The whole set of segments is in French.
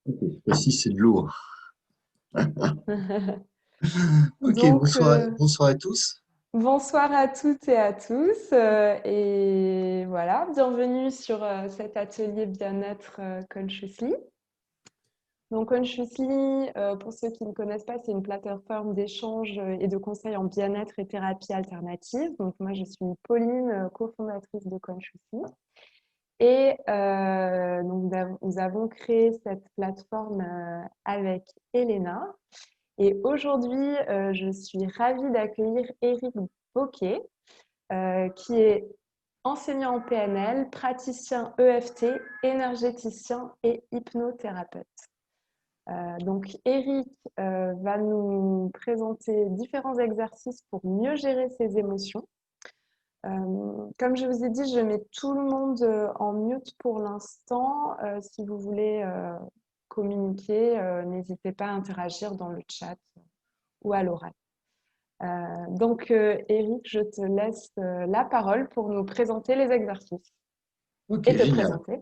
Ok, cette fois-ci, c'est de l'eau. Ok, Donc, bonsoir, bonsoir à tous. bonsoir à toutes et à tous. Et voilà, bienvenue sur cet atelier bien-être Consciously. Donc, Consciously, pour ceux qui ne connaissent pas, c'est une plateforme d'échange et de conseils en bien-être et thérapie alternative. Donc, moi, je suis Pauline, cofondatrice de Consciously. Et donc, nous avons créé cette plateforme avec Elena. Et aujourd'hui, je suis ravie d'accueillir Éric Bocquet, qui est enseignant en PNL, praticien EFT, énergéticien et hypnothérapeute. Donc, Éric va nous présenter différents exercices pour mieux gérer ses émotions. Comme je vous ai dit, je mets tout le monde en mute pour l'instant. Si vous voulez communiquer, n'hésitez pas à interagir dans le chat ou à l'oral. Donc, Éric, je te laisse la parole pour nous présenter les exercices Ok, et te génial. présenter.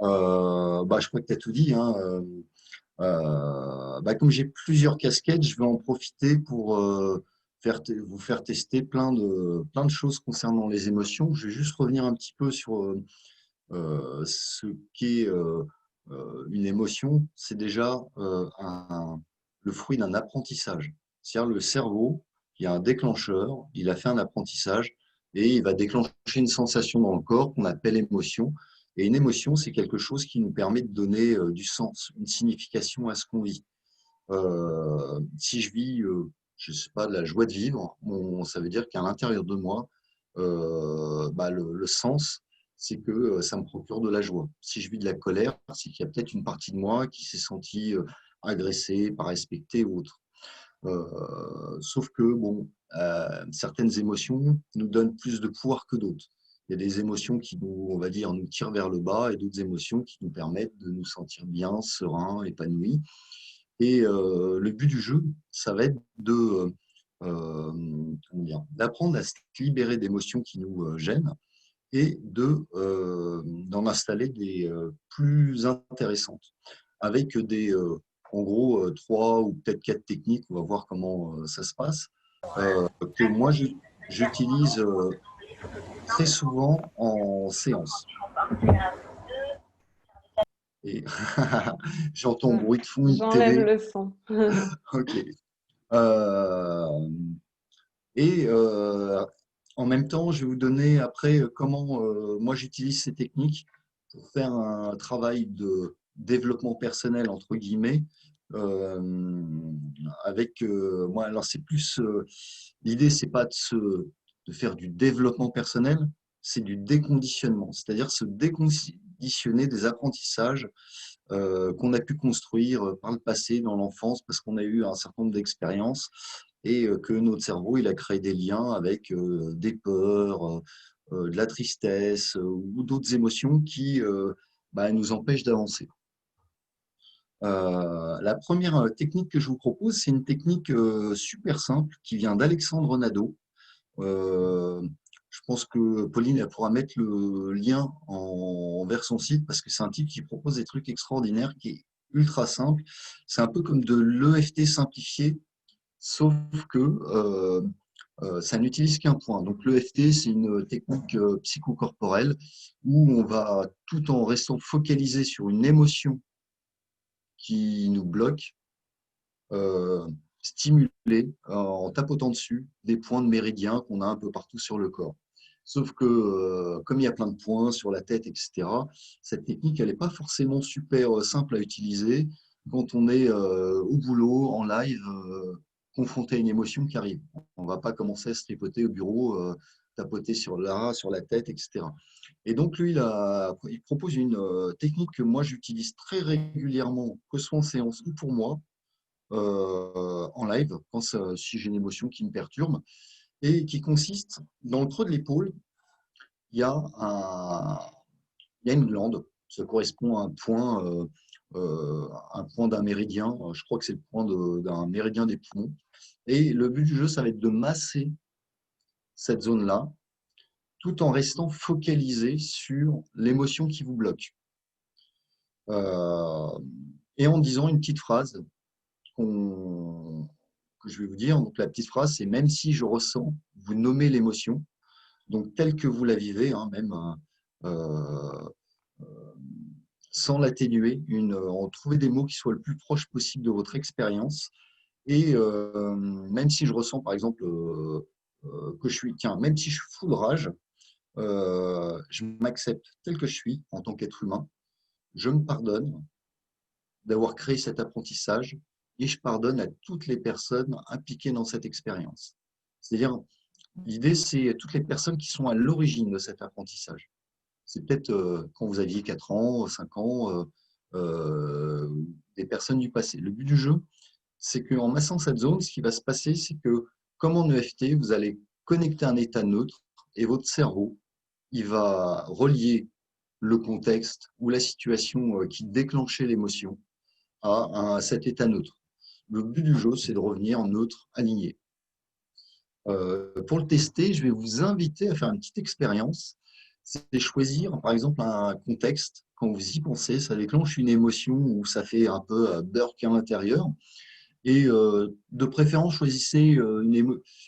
Je crois que tu as tout dit, hein. Comme j'ai plusieurs casquettes, je vais en profiter pour vous faire tester plein de choses concernant les émotions. Je vais juste revenir un petit peu sur ce qu'est une émotion. C'est déjà le fruit d'un apprentissage. C'est-à-dire le cerveau, il y a un déclencheur, il a fait un apprentissage et il va déclencher une sensation dans le corps qu'on appelle émotion. Et une émotion, c'est quelque chose qui nous permet de donner du sens, une signification à ce qu'on vit. Si je vis, je sais pas, de la joie de vivre, ça veut dire qu'à l'intérieur de moi, le sens, c'est que ça me procure de la joie. Si je vis de la colère, c'est qu'il y a peut-être une partie de moi qui s'est sentie agressée, pas respectée ou autre. Sauf que, bon, certaines émotions nous donnent plus de pouvoir que d'autres. Il y a des émotions qui nous, on va dire, nous tirent vers le bas et d'autres émotions qui nous permettent de nous sentir bien, sereins, épanouis. Et le but du jeu, ça va être d'apprendre à se libérer d'émotions qui nous gênent et d'en installer des plus intéressantes avec en gros, trois ou peut-être quatre techniques. On va voir comment ça se passe. Que moi, j'utilise très souvent en séance. Et j'entends bruit de fond, une J'enlève télé. le son. Ok. Euh, Et en même temps, je vais vous donner après comment moi j'utilise ces techniques pour faire un travail de développement personnel entre guillemets. euh, Avec moi, alors c'est plus l'idée, c'est pas de faire du développement personnel, c'est du déconditionnement, c'est-à-dire se déconditionner des apprentissages qu'on a pu construire par le passé dans l'enfance parce qu'on a eu un certain nombre d'expériences et que notre cerveau il a créé des liens avec des peurs, de la tristesse ou d'autres émotions qui nous empêchent d'avancer. La première technique que je vous propose, c'est une technique super simple qui vient d'Alexandre Nadeau. Euh, je pense que Pauline elle pourra mettre le lien vers son site parce que c'est un type qui propose des trucs extraordinaires, qui est ultra simple. C'est un peu comme de l'EFT simplifié, sauf que ça n'utilise qu'un point. Donc l'EFT, c'est une technique psychocorporelle où on va, tout en restant focalisé sur une émotion qui nous bloque, euh, stimuler en tapotant dessus des points de méridien qu'on a un peu partout sur le corps. Sauf que, comme il y a plein de points sur la tête, etc., cette technique, elle n'est pas forcément super simple à utiliser quand on est au boulot, en live, confronté à une émotion qui arrive. On ne va pas commencer à se tripoter au bureau, tapoter sur la tête, etc. Et donc, lui, il propose une technique que moi, j'utilise très régulièrement, que ce soit en séance ou pour moi, en live, si j'ai une émotion qui me perturbe, et qui consiste dans le creux de l'épaule, il y a il y a une glande, ça correspond à un point d'un méridien, je crois que c'est le point d'un méridien des poumons, et le but du jeu, ça va être de masser cette zone-là, tout en restant focalisé sur l'émotion qui vous bloque. Euh, et en disant une petite phrase que je vais vous dire. Donc la petite phrase, c'est même si je ressens, vous nommez l'émotion, donc telle que vous la vivez, hein, même euh, sans l'atténuer, en trouver des mots qui soient le plus proche possible de votre expérience. Et même si je ressens, par exemple, que je suis, tiens, même si je suis full de rage, je m'accepte tel que je suis en tant qu'être humain. Je me pardonne d'avoir créé cet apprentissage et je pardonne à toutes les personnes impliquées dans cette expérience. C'est-à-dire, l'idée, c'est toutes les personnes qui sont à l'origine de cet apprentissage. C'est peut-être quand vous aviez 4 ans, 5 ans, des personnes du passé. Le but du jeu, c'est qu'en massant cette zone, ce qui va se passer, c'est que, comme en EFT, vous allez connecter un état neutre et votre cerveau, il va relier le contexte ou la situation qui déclenchait l'émotion à cet état neutre. Le but du jeu, c'est de revenir neutre, aligné. Pour le tester, je vais vous inviter à faire une petite expérience. C'est choisir, par exemple, un contexte. Quand vous y pensez, ça déclenche une émotion ou ça fait un peu burk à l'intérieur. Et de préférence, choisissez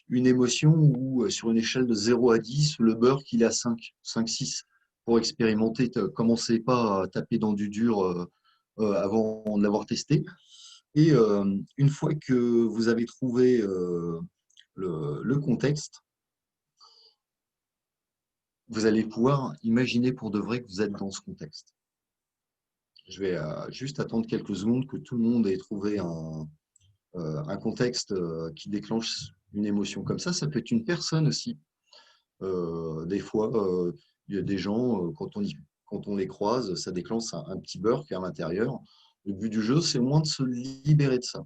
une émotion où, sur une échelle de 0 à 10, le burk, il est à 5, 5, 6, pour expérimenter. Commencez pas à taper dans du dur avant de l'avoir testé. Et une fois que vous avez trouvé le contexte, vous allez pouvoir imaginer pour de vrai que vous êtes dans ce contexte. Je vais juste attendre quelques secondes que tout le monde ait trouvé un contexte qui déclenche une émotion comme ça. Ça peut être une personne aussi. Des fois, il y a des gens, quand on les croise, ça déclenche un petit burk à l'intérieur. Le but du jeu, c'est au moins de se libérer de ça.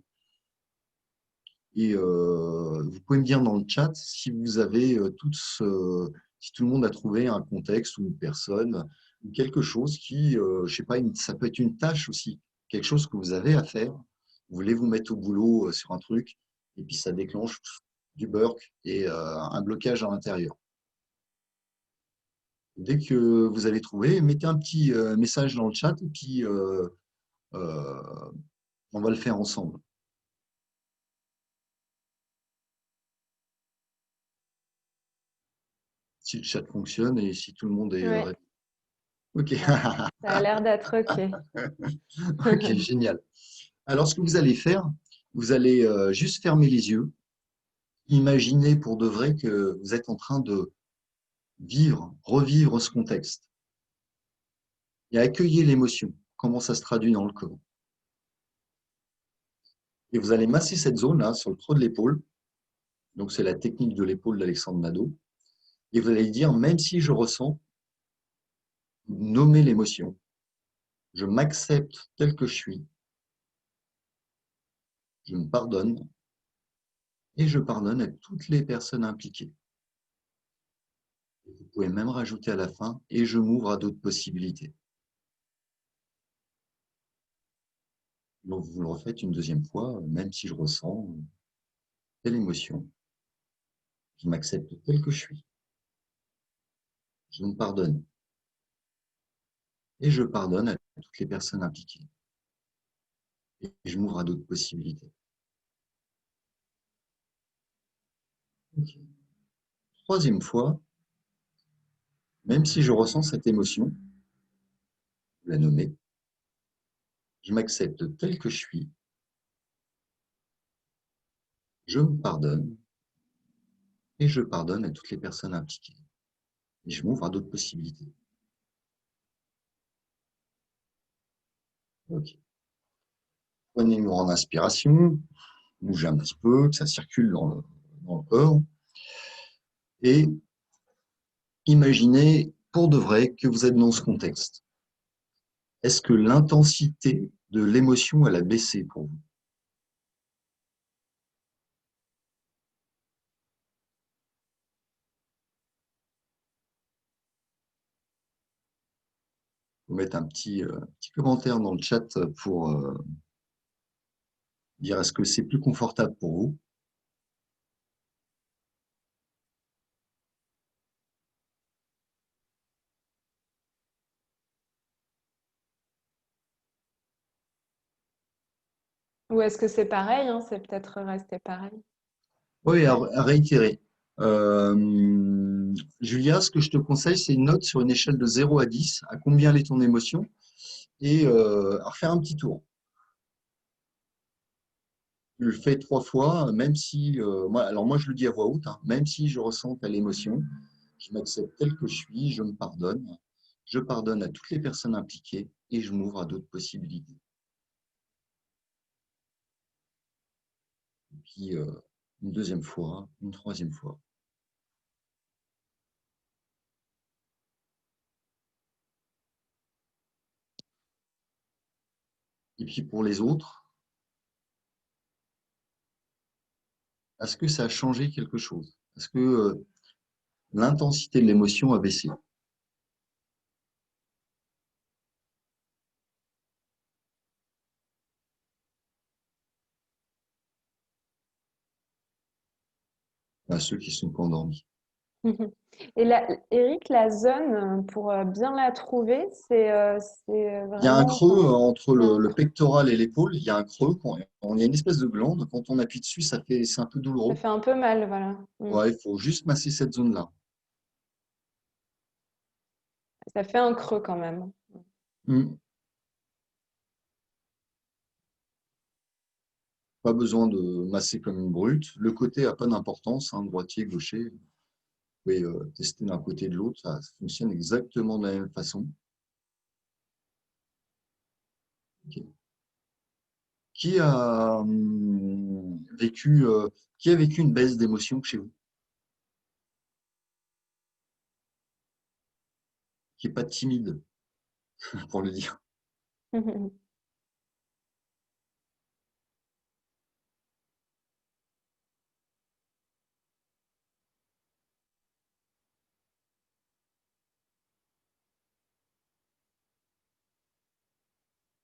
Et vous pouvez me dire dans le chat si vous avez si tout le monde a trouvé un contexte ou une personne ou quelque chose qui, je sais pas, ça peut être une tâche aussi, quelque chose que vous avez à faire. Vous voulez vous mettre au boulot sur un truc et puis ça déclenche du burk et un blocage à l'intérieur. Dès que vous avez trouvé, mettez un petit message dans le chat et puis euh, on va le faire ensemble. Si le chat fonctionne et si tout le monde est Ouais, OK. ça a l'air d'être OK. OK, génial. Alors, ce que vous allez faire, vous allez juste fermer les yeux, imaginer pour de vrai que vous êtes en train de revivre ce contexte et accueillir l'émotion, comment ça se traduit dans le corps. Et vous allez masser cette zone-là sur le creux de l'épaule. Donc, c'est la technique de l'épaule d'Alexandre Nadeau. Et vous allez dire, même si je ressens, nommer l'émotion. Je m'accepte tel que je suis. Je me pardonne et je pardonne à toutes les personnes impliquées. Vous pouvez même rajouter à la fin et je m'ouvre à d'autres possibilités. Donc vous le refaites une deuxième fois, même si je ressens telle émotion. Je m'accepte tel que je suis. Je me pardonne. Et je pardonne à toutes les personnes impliquées. Et je m'ouvre à d'autres possibilités. Okay. Troisième fois, même si je ressens cette émotion, vous la nommez, je m'accepte tel que je suis. Je me pardonne. Et je pardonne à toutes les personnes impliquées. Et je m'ouvre à d'autres possibilités. Ok. Prenez une grande inspiration, bougez un petit peu, que ça circule dans le corps. Et imaginez pour de vrai que vous êtes dans ce contexte. Est-ce que l'intensité de l'émotion, elle a baissé pour vous? Vous mettez un petit commentaire dans le chat pour dire est-ce que c'est plus confortable pour vous? Ou est-ce que c'est pareil, hein, c'est peut-être resté pareil? Oui, à réitérer. Julia, ce que je te conseille, c'est une note sur une échelle de 0 à 10, à combien est ton émotion, et à refaire un petit tour. Je le fais 3 fois, même si, moi je le dis à voix haute, hein, même si je ressens telle émotion, je m'accepte tel que je suis, je pardonne à toutes les personnes impliquées et je m'ouvre à d'autres possibilités. Et puis, une deuxième fois, une troisième fois. Et puis pour les autres, est-ce que ça a changé quelque chose? Est-ce que l'intensité de l'émotion a baissé? À ceux qui sont pas endormis. Et Eric, la zone, pour bien la trouver, c'est Il y a un vraiment, creux enfin, entre il y a un le creux. pectoral et l'épaule. Il y a un creux. Il y a une espèce de glande. Quand on appuie dessus, c'est un peu Ça douloureux. fait un peu mal, voilà. Ouais, il faut juste masser cette zone-là. Ça fait un creux quand même. Hmm. Pas besoin de masser comme une brute. Le côté n'a pas d'importance, hein, droitier, gaucher. Vous pouvez tester d'un côté et de l'autre. Ça fonctionne exactement de la même façon. Ok. Qui a qui a vécu une baisse d'émotion chez vous? Qui n'est pas timide, pour le dire.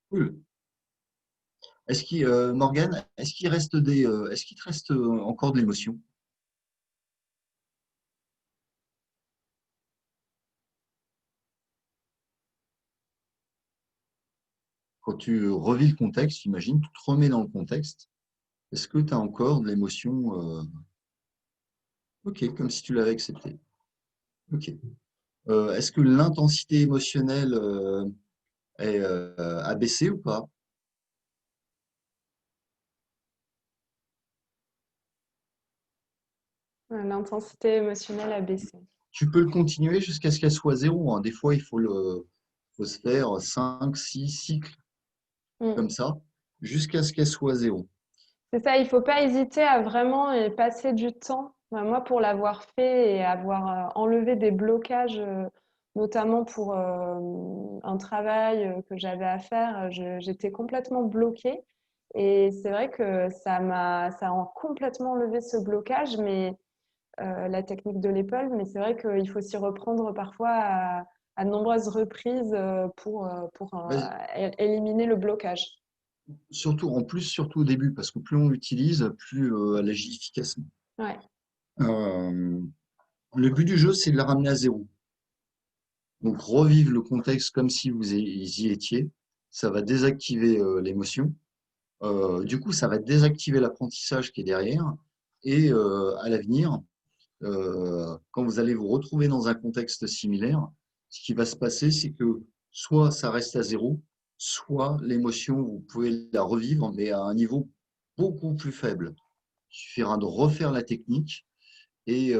Cool. Morgane, est-ce qu'il te reste encore de l'émotion quand tu revis le contexte? J'imagine, tu te remets dans le contexte. Est-ce que tu as encore de l'émotion ok, comme si tu l'avais accepté. Ok. Est-ce que l'intensité émotionnelle a baissé ou pas? L'intensité émotionnelle a baissé. Tu peux le continuer jusqu'à ce qu'elle soit zéro, hein. Des fois, faut se faire 5, 6 cycles Mm. comme ça, jusqu'à ce qu'elle soit zéro. C'est ça, il faut pas hésiter à vraiment y passer du temps. Moi, pour l'avoir fait et avoir enlevé des blocages, notamment pour un travail que j'avais à faire, j'étais complètement bloquée. Et c'est vrai que ça a complètement enlevé ce blocage, mais la technique de l'épaule. Mais c'est vrai qu'il faut s'y reprendre parfois à de nombreuses reprises pour Ouais, éliminer le blocage. surtout au début, parce que plus on l'utilise, plus elle agit efficacement. Ouais. Euh, le but du jeu, c'est de la ramener à zéro. Donc, revivre le contexte comme si vous y étiez. Ça va désactiver l'émotion. Du coup, ça va désactiver l'apprentissage qui est derrière. Et à l'avenir, quand vous allez vous retrouver dans un contexte similaire, ce qui va se passer, c'est que soit ça reste à zéro, soit l'émotion, vous pouvez la revivre, mais à un niveau beaucoup plus faible. Il suffira de refaire la technique et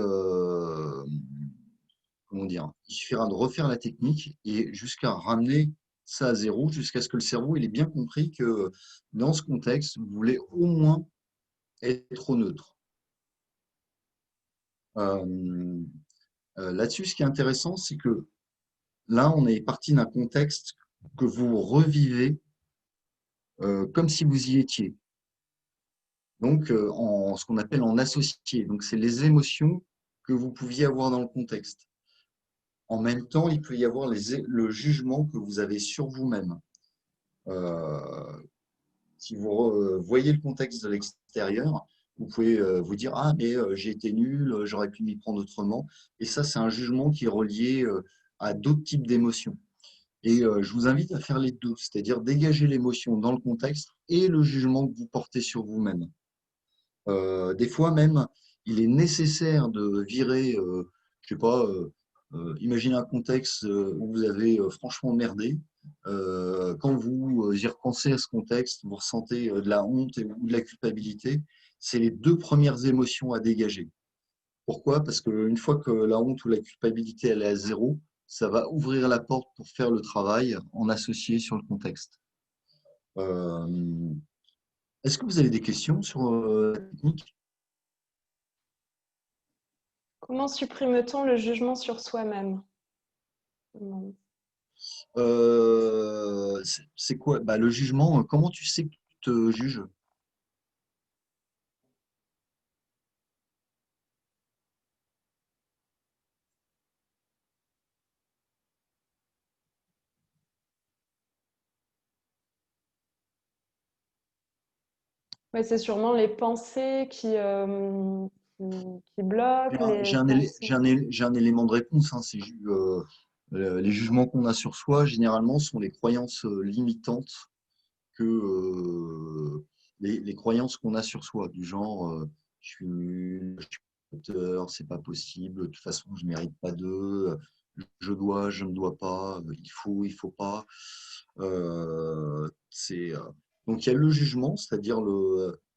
comment dire, il suffira de refaire la technique et jusqu'à ramener ça à zéro, jusqu'à ce que le cerveau il ait bien compris que dans ce contexte, vous voulez au moins être au neutre. Euh, Là-dessus, ce qui est intéressant, c'est que là, on est parti d'un contexte que vous revivez comme si vous y étiez. Donc, en ce qu'on appelle en associé. Donc, c'est les émotions que vous pouviez avoir dans le contexte. En même temps, il peut y avoir le jugement que vous avez sur vous-même. Euh, Si vous voyez le contexte de l'extérieur, vous pouvez vous dire ah mais j'ai été nul, j'aurais pu m'y prendre autrement. Et ça, c'est un jugement qui est relié à d'autres types d'émotions. Et je vous invite à faire les deux, c'est-à-dire dégager l'émotion dans le contexte et le jugement que vous portez sur vous-même. Des fois même, il est nécessaire de virer, je sais pas, imaginez un contexte où vous avez franchement merdé. Quand vous y repensez à ce contexte, vous ressentez de la honte ou de la culpabilité. C'est les deux premières émotions à dégager. Pourquoi? Parce qu'une fois que la honte ou la culpabilité elle est à zéro, ça va ouvrir la porte pour faire le travail en associé sur le contexte. Euh, Est-ce que vous avez des questions sur la technique? Comment supprime-t-on le jugement sur soi-même? C'est quoi? Bah, le jugement, comment tu sais que tu te juges? Ouais, c'est sûrement les pensées qui, qui bloquent, les pensées. J'ai un élément de réponse, hein, les jugements qu'on a sur soi, généralement, sont les croyances limitantes que les croyances qu'on a sur soi, du genre je suis nul, je suis auteur, c'est pas possible, de toute façon je mérite pas d'eux, je dois, je ne dois pas, il faut pas. C'est donc il y a le jugement, c'est-à-dire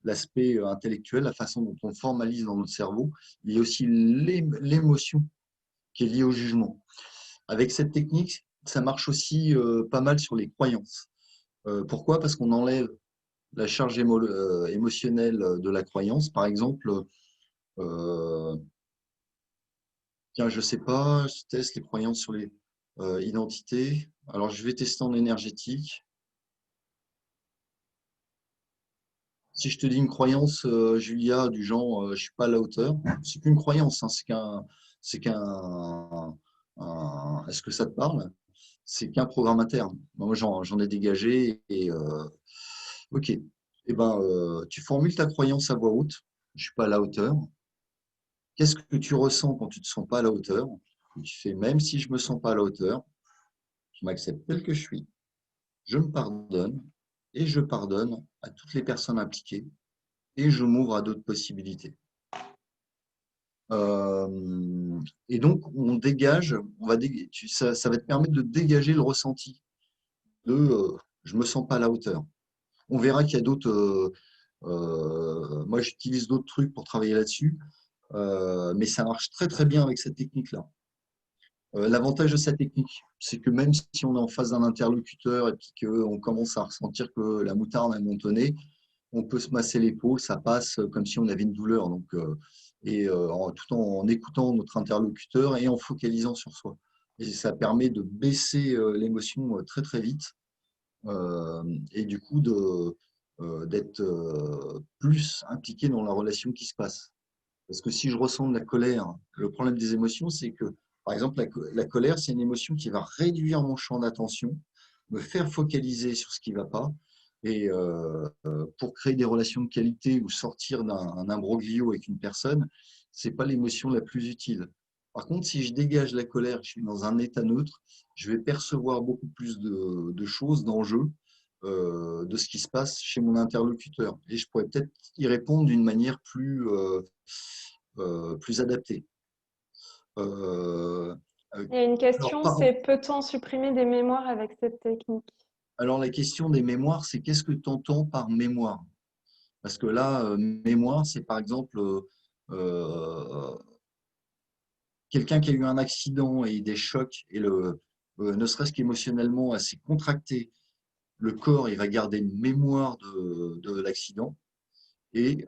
l'aspect intellectuel, la façon dont on formalise dans notre cerveau. Il y a aussi l'émotion qui est liée au jugement. Avec cette technique, ça marche aussi pas mal sur les croyances. Pourquoi? Parce qu'on enlève la charge émotionnelle de la croyance. Par exemple, euh, tiens, je sais pas, je teste les croyances sur les identités. Alors, je vais tester en énergétique. Si je te dis une croyance, Julia, du genre je suis pas à la hauteur, c'est qu'une croyance, hein, est-ce que ça te parle? C'est qu'un programme interne. Moi, j'en ai dégagé et ok. Eh ben, tu formules ta croyance à voix haute. Je suis pas à la hauteur. Qu'est-ce que tu ressens quand tu ne te sens pas à la hauteur? Et tu fais, même si je ne me sens pas à la hauteur, je m'accepte tel que je suis, je me pardonne et je pardonne à toutes les personnes impliquées et je m'ouvre à d'autres possibilités. Et donc, on dégage, ça va te permettre de dégager le ressenti de je ne me sens pas à la hauteur. On verra qu'il y a d'autres. Moi, j'utilise d'autres trucs pour travailler là-dessus, mais ça marche très très bien avec cette technique-là. L'avantage de cette technique, c'est que même si on est en face d'un interlocuteur et puis qu'on commence à ressentir que la moutarde a montonné, on peut se masser l'épaule, ça passe comme si on avait une douleur. Donc, tout en écoutant notre interlocuteur et en focalisant sur soi. Et ça permet de baisser l'émotion très très vite et du coup d'être plus impliqué dans la relation qui se passe. Parce que si je ressens de la colère, le problème des émotions, c'est que, par exemple, la colère, c'est une émotion qui va réduire mon champ d'attention, me faire focaliser sur ce qui ne va pas. Et pour créer des relations de qualité ou sortir d'un imbroglio avec une personne, ce n'est pas l'émotion la plus utile. Par contre, si je dégage la colère, je suis dans un état neutre, je vais percevoir beaucoup plus de choses, d'enjeux, de ce qui se passe chez mon interlocuteur. Et je pourrais peut-être y répondre d'une manière plus adaptée. Euh, Il y a une alors, question, c'est peut-on supprimer des mémoires avec cette technique? alors, la question des mémoires, c'est qu'est-ce que tu entends par mémoire? Parce que là, mémoire, c'est par exemple quelqu'un qui a eu un accident et des chocs, et ne serait-ce qu'émotionnellement assez contracté, le corps, il va garder une mémoire de l'accident. Et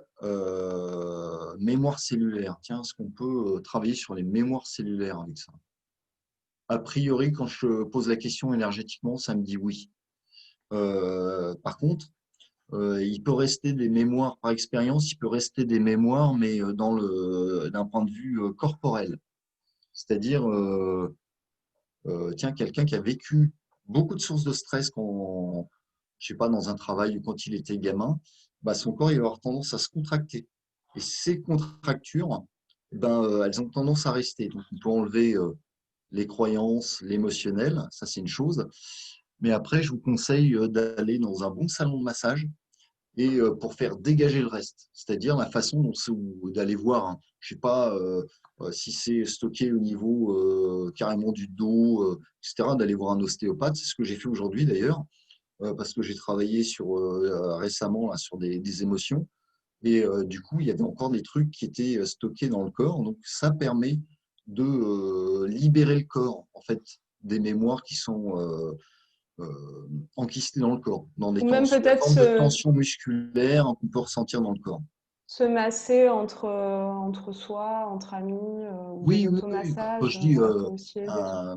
mémoire cellulaire. Tiens, est-ce qu'on peut travailler sur les mémoires cellulaires avec ça? A priori, quand je pose la question énergétiquement, ça me dit oui. Par contre, il peut rester des mémoires par expérience, il peut rester des mémoires, mais d'un point de vue corporel. C'est-à-dire, tiens, quelqu'un qui a vécu beaucoup de sources de stress quand, je sais pas, dans un travail ou quand il était gamin, bah, son corps il va avoir tendance à se contracter. Et ces contractures, ben, elles ont tendance à rester. Donc, on peut enlever les croyances, l'émotionnel, ça c'est une chose. Mais après, je vous conseille d'aller dans un bon salon de massage et pour faire dégager le reste. C'est-à-dire la façon d'aller voir, hein, je ne sais pas si c'est stocké au niveau carrément du dos, etc., d'aller voir un ostéopathe. C'est ce que j'ai fait aujourd'hui d'ailleurs, parce que j'ai travaillé récemment là, sur des émotions. Et du coup, il y avait encore des trucs qui étaient stockés dans le corps. Donc, ça permet de libérer le corps, en fait, des mémoires qui sont enquistées dans le corps, dans Ou même des peut-être formes de tension musculaire qu'on peut ressentir dans le corps. se masser entre soi, entre amis, ou des Oui, oui, oui. automassages, ça peut aussi aider.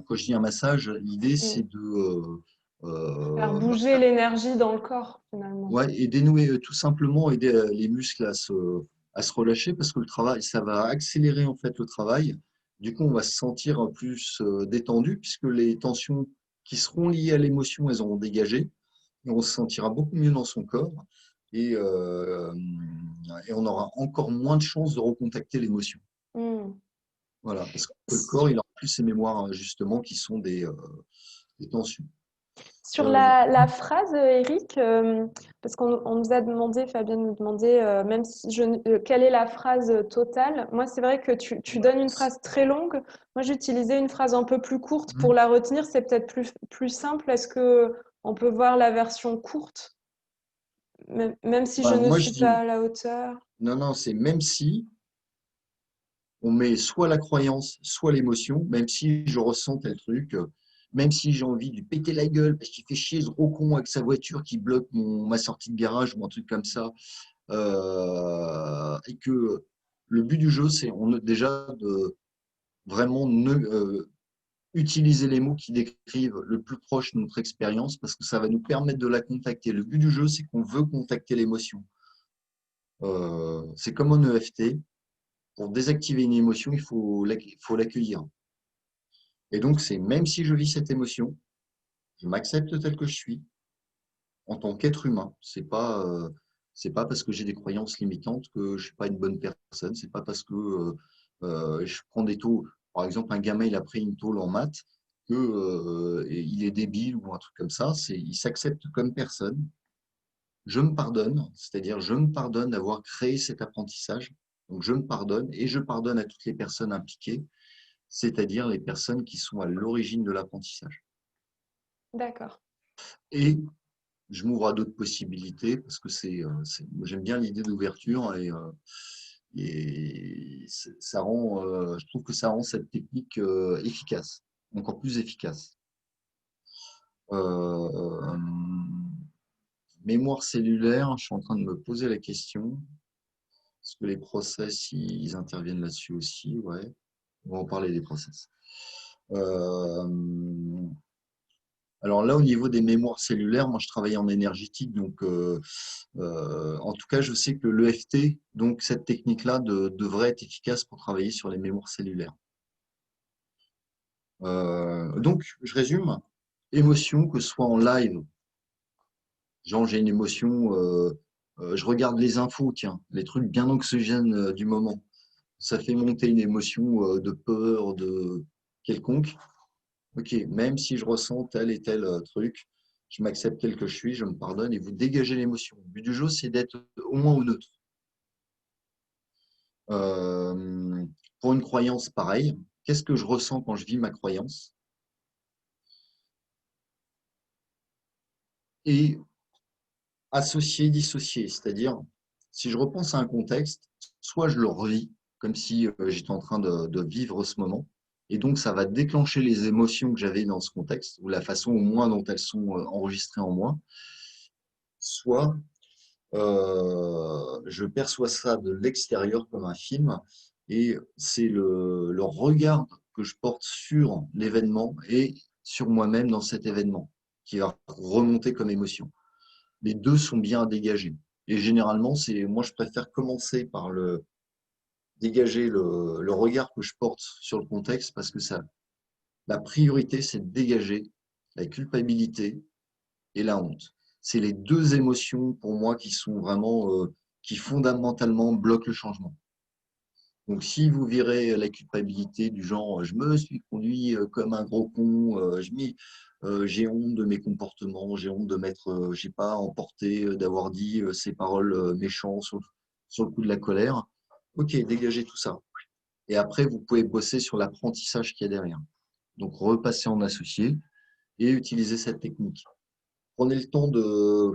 Quand je dis un massage, l'idée, c'est Mm. de Faire bouger l'énergie dans le corps, finalement. ouais, et dénouer tout simplement, aider les muscles à se relâcher parce que le travail, ça va accélérer en fait le travail. Du coup, on va se sentir plus détendu puisque les tensions qui seront liées à l'émotion, elles auront dégagé et on se sentira beaucoup mieux dans son corps et, euh, et on aura encore moins de chances de recontacter l'émotion. Mm. Voilà, parce que le corps, il a plus ces mémoires justement qui sont des tensions. Sur Euh, la phrase, Eric, parce qu'on nous a demandé, Fabienne nous demandait, même si quelle est la phrase totale. Moi, c'est vrai que tu donnes une phrase très longue. Moi, j'utilisais une phrase un peu plus courte pour la retenir. C'est peut-être plus simple. Est-ce que on peut voir la version courte, même si je ne moi, je suis pas dis, à la hauteur? non, non, c'est même si on met soit la croyance, soit l'émotion, même si je ressens tel truc, même si j'ai envie de lui péter la gueule parce qu'il fait chier ce gros con avec sa voiture qui bloque ma sortie de garage ou un truc comme ça, et que le but du jeu, c'est déjà de vraiment utiliser les mots qui décrivent le plus proche de notre expérience parce que ça va nous permettre de la contacter. Le but du jeu, c'est qu'on veut contacter l'émotion. C'est comme en EFT. Pour désactiver une émotion, faut l'accueillir. Et donc, c'est même si je vis cette émotion, je m'accepte tel que je suis en tant qu'être humain. C'est pas parce que j'ai des croyances limitantes que je suis pas une bonne personne. C'est pas parce que je prends des taux. Par exemple, un gamin, il a pris une tôle en maths que il est débile ou un truc comme ça. Il s'accepte comme personne. Je me pardonne, c'est-à-dire je me pardonne d'avoir créé cet apprentissage. Donc, je me pardonne et je pardonne à toutes les personnes impliquées, c'est-à-dire les personnes qui sont à l'origine de l'apprentissage. D'accord. Et je m'ouvre à d'autres possibilités parce que moi, j'aime bien l'idée d'ouverture et ça rend, je trouve que ça rend cette technique efficace, encore plus efficace. Euh, Mémoire cellulaire, je suis en train de me poser la question. Est-ce que les process, ils interviennent là-dessus aussi? Ouais, on va en parler des process. Euh, Alors là, au niveau des mémoires cellulaires, moi je travaille en énergétique, donc en tout cas, je sais que l'EFT, donc cette technique-là, devrait être efficace pour travailler sur les mémoires cellulaires. Donc, je résume, émotion, que ce soit en live, genre j'ai une émotion, je regarde les infos, tiens, les trucs bien anxiogènes du moment, ça fait monter une émotion de peur, de quelconque. Ok, même si je ressens tel et tel truc, je m'accepte tel que je suis, je me pardonne et vous dégagez l'émotion. Le but du jeu, c'est d'être au moins au neutre. Euh, pour une croyance, pareil. Qu'est-ce que je ressens quand je vis ma croyance? Et associer, dissocier. C'est-à-dire, si je repense à un contexte, soit je le revis comme si j'étais en train de vivre ce moment. Et donc, ça va déclencher les émotions que j'avais dans ce contexte, ou la façon au moins dont elles sont enregistrées en moi. Soit je perçois ça de l'extérieur comme un film et c'est le regard que je porte sur l'événement et sur moi-même dans cet événement qui va remonter comme émotion. Les deux sont bien à dégager. Et généralement, moi, je préfère commencer par dégager le regard que je porte sur le contexte parce que la priorité, c'est de dégager la culpabilité et la honte. C'est les deux émotions pour moi qui sont vraiment, qui fondamentalement bloquent le changement. Donc, si vous virez la culpabilité du genre je me suis conduit comme un gros con, j'ai honte de mes comportements, j'ai honte de m'être, j'ai pas emporté, d'avoir dit ces paroles méchantes sur le coup de la colère. Ok, dégagez tout ça. Et après, vous pouvez bosser sur l'apprentissage qu'il y a derrière. Donc, repasser en associé et utiliser cette technique. Prenez le temps de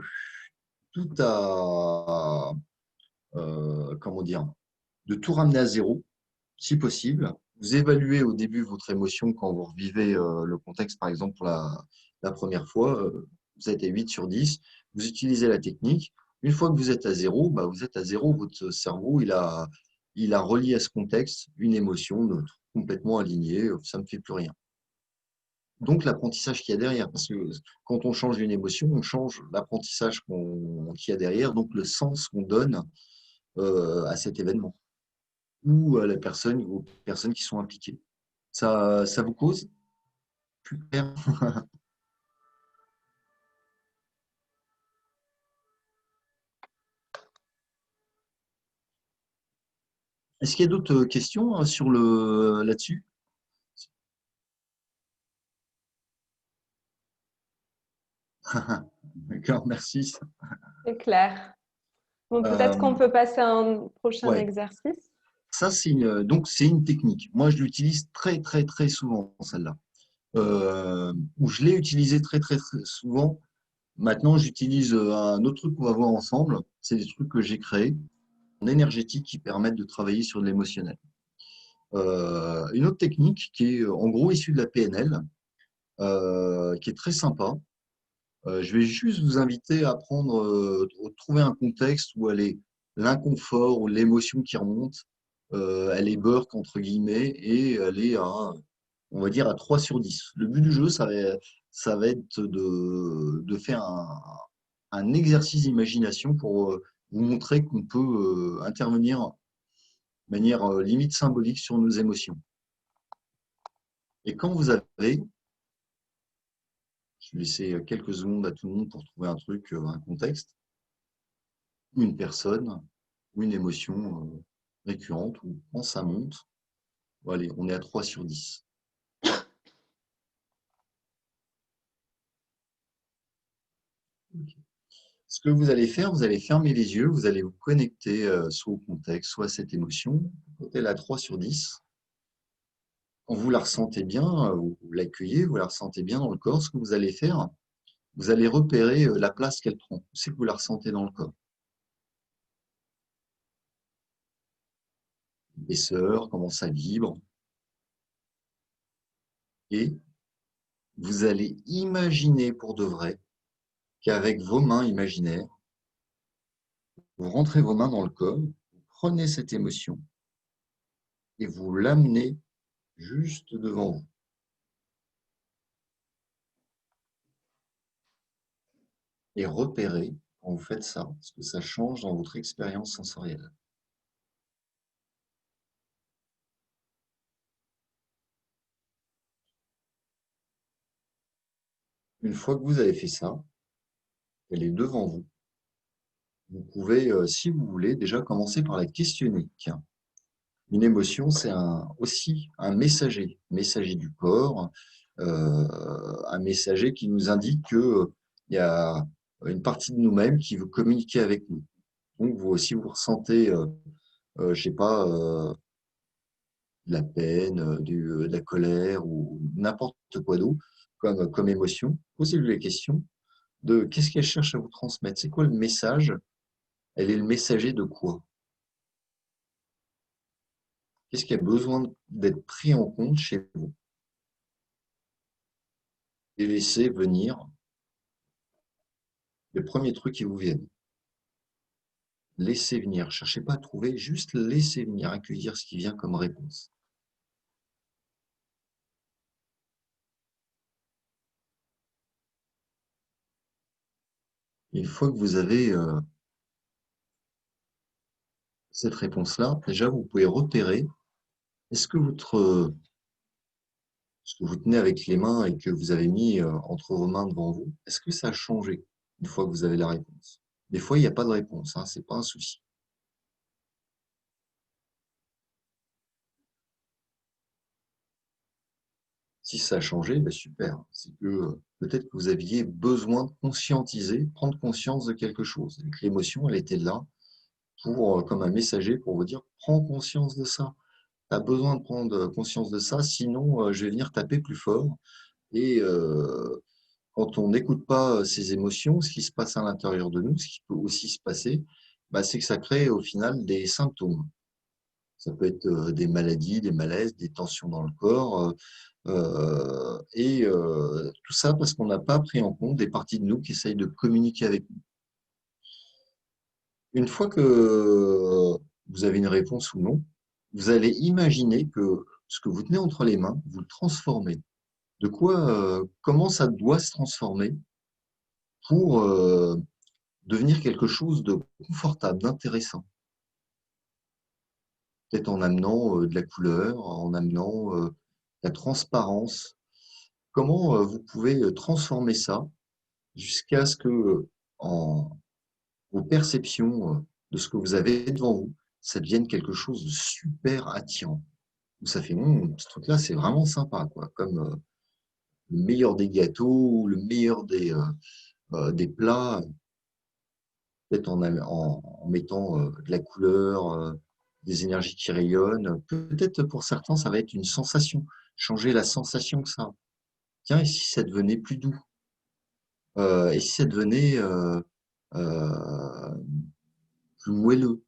tout à, comment dire, de tout ramener à zéro, si possible. Vous évaluez au début votre émotion quand vous revivez le contexte, par exemple, pour la première fois. Vous êtes à 8 sur 10. Vous utilisez la technique. Une fois que vous êtes à zéro, bah, vous êtes à zéro. Votre cerveau, il a relié à ce contexte une émotion neutre, complètement alignée. Ça ne me fait plus rien. Donc, l'apprentissage qu'il y a derrière, parce que quand on change une émotion, on change l'apprentissage qu'il y a derrière, donc le sens qu'on donne à cet événement ou à la personne ou aux personnes qui sont impliquées. Ça vous cause plus clair? Est-ce qu'il y a d'autres questions sur là-dessus? D'accord, merci. C'est clair. Bon, peut-être qu'on Euh, peut passer à un prochain ouais, exercice. ça c'est une technique. Moi, je l'utilise très très très souvent celle-là. Où je l'ai utilisée très très très souvent. Maintenant, j'utilise un autre truc qu'on va voir ensemble. C'est des trucs que j'ai créés en énergétique qui permettent de travailler sur de l'émotionnel. Une autre technique qui est en gros issue de la PNL, qui est très sympa. Je vais juste vous inviter à prendre, trouver un contexte où elle est l'inconfort ou l'émotion qui remonte, elle est burk entre guillemets et elle est on va dire à 3 sur 10. Le but du jeu, ça va être de faire un exercice d'imagination pour vous montrer qu'on peut intervenir de manière limite symbolique sur nos émotions. Et quand vous avez, je vais laisser quelques secondes à tout le monde pour trouver un truc, un contexte, ou une personne, ou une émotion récurrente, ou quand ça monte, bon, allez, on est à 3 sur 10. Ce que vous allez faire, vous allez fermer les yeux, vous allez vous connecter soit au contexte, soit à cette émotion. Quand elle est à 3 sur 10, quand vous la ressentez bien, vous l'accueillez, vous la ressentez bien dans le corps, ce que vous allez faire, vous allez repérer la place qu'elle prend. C'est que vous la ressentez dans le corps. L'épaisseur, comment ça vibre. Et vous allez imaginer pour de vrai qu'avec vos mains imaginaires, vous rentrez vos mains dans le corps, vous prenez cette émotion et vous l'amenez juste devant vous. Et repérez quand vous faites ça, ce que ça change dans votre expérience sensorielle. Une fois que vous avez fait ça, elle est devant vous. Vous pouvez, si vous voulez, déjà commencer par la questionner. Tiens, une émotion, c'est aussi un messager du corps, un messager qui nous indique qu'il y a une partie de nous-mêmes qui veut communiquer avec nous. Donc, vous aussi, vous ressentez, je sais pas, de la peine, de la colère ou n'importe quoi d'autre comme émotion. Posez-lui la question de qu'est-ce qu'elle cherche à vous transmettre. C'est quoi le message? Elle est le messager de quoi? Qu'est-ce qui a besoin d'être pris en compte chez vous? Et laissez venir les premiers trucs qui vous viennent. Laissez venir. Cherchez pas à trouver, juste laissez venir, accueillir ce qui vient comme réponse. Une fois que vous avez cette réponse-là, déjà, vous pouvez repérer, est-ce que ce que vous tenez avec les mains et que vous avez mis entre vos mains devant vous, est-ce que ça a changé une fois que vous avez la réponse? Des fois, il n'y a pas de réponse, hein, c'est pas un souci. Si ça a changé, ben super. C'est que peut-être que vous aviez besoin de conscientiser, prendre conscience de quelque chose. Et que l'émotion, elle était là pour, comme un messager pour vous dire, prends conscience de ça. Tu as besoin de prendre conscience de ça, sinon je vais venir taper plus fort. Et quand on n'écoute pas ces émotions, ce qui se passe à l'intérieur de nous, ce qui peut aussi se passer, bah, c'est que ça crée au final des symptômes. Ça peut être des maladies, des malaises, des tensions dans le corps. Tout ça parce qu'on n'a pas pris en compte des parties de nous qui essayent de communiquer avec nous. Une fois que vous avez une réponse ou non, vous allez imaginer que ce que vous tenez entre les mains, vous le transformez. Comment ça doit se transformer pour devenir quelque chose de confortable, d'intéressant. Peut-être en amenant de la couleur, en amenant de la transparence. Comment vous pouvez transformer ça jusqu'à ce que, en vos perceptions de ce que vous avez devant vous, ça devienne quelque chose de super attirant. Où ça fait, ce truc-là, c'est vraiment sympa, quoi. Comme le meilleur des gâteaux, le meilleur des plats, peut-être en mettant de la couleur, des énergies qui rayonnent. Peut-être pour certains, ça va être une sensation, changer la sensation que ça a. Tiens, et si ça devenait plus doux? Et si ça devenait euh, plus moelleux?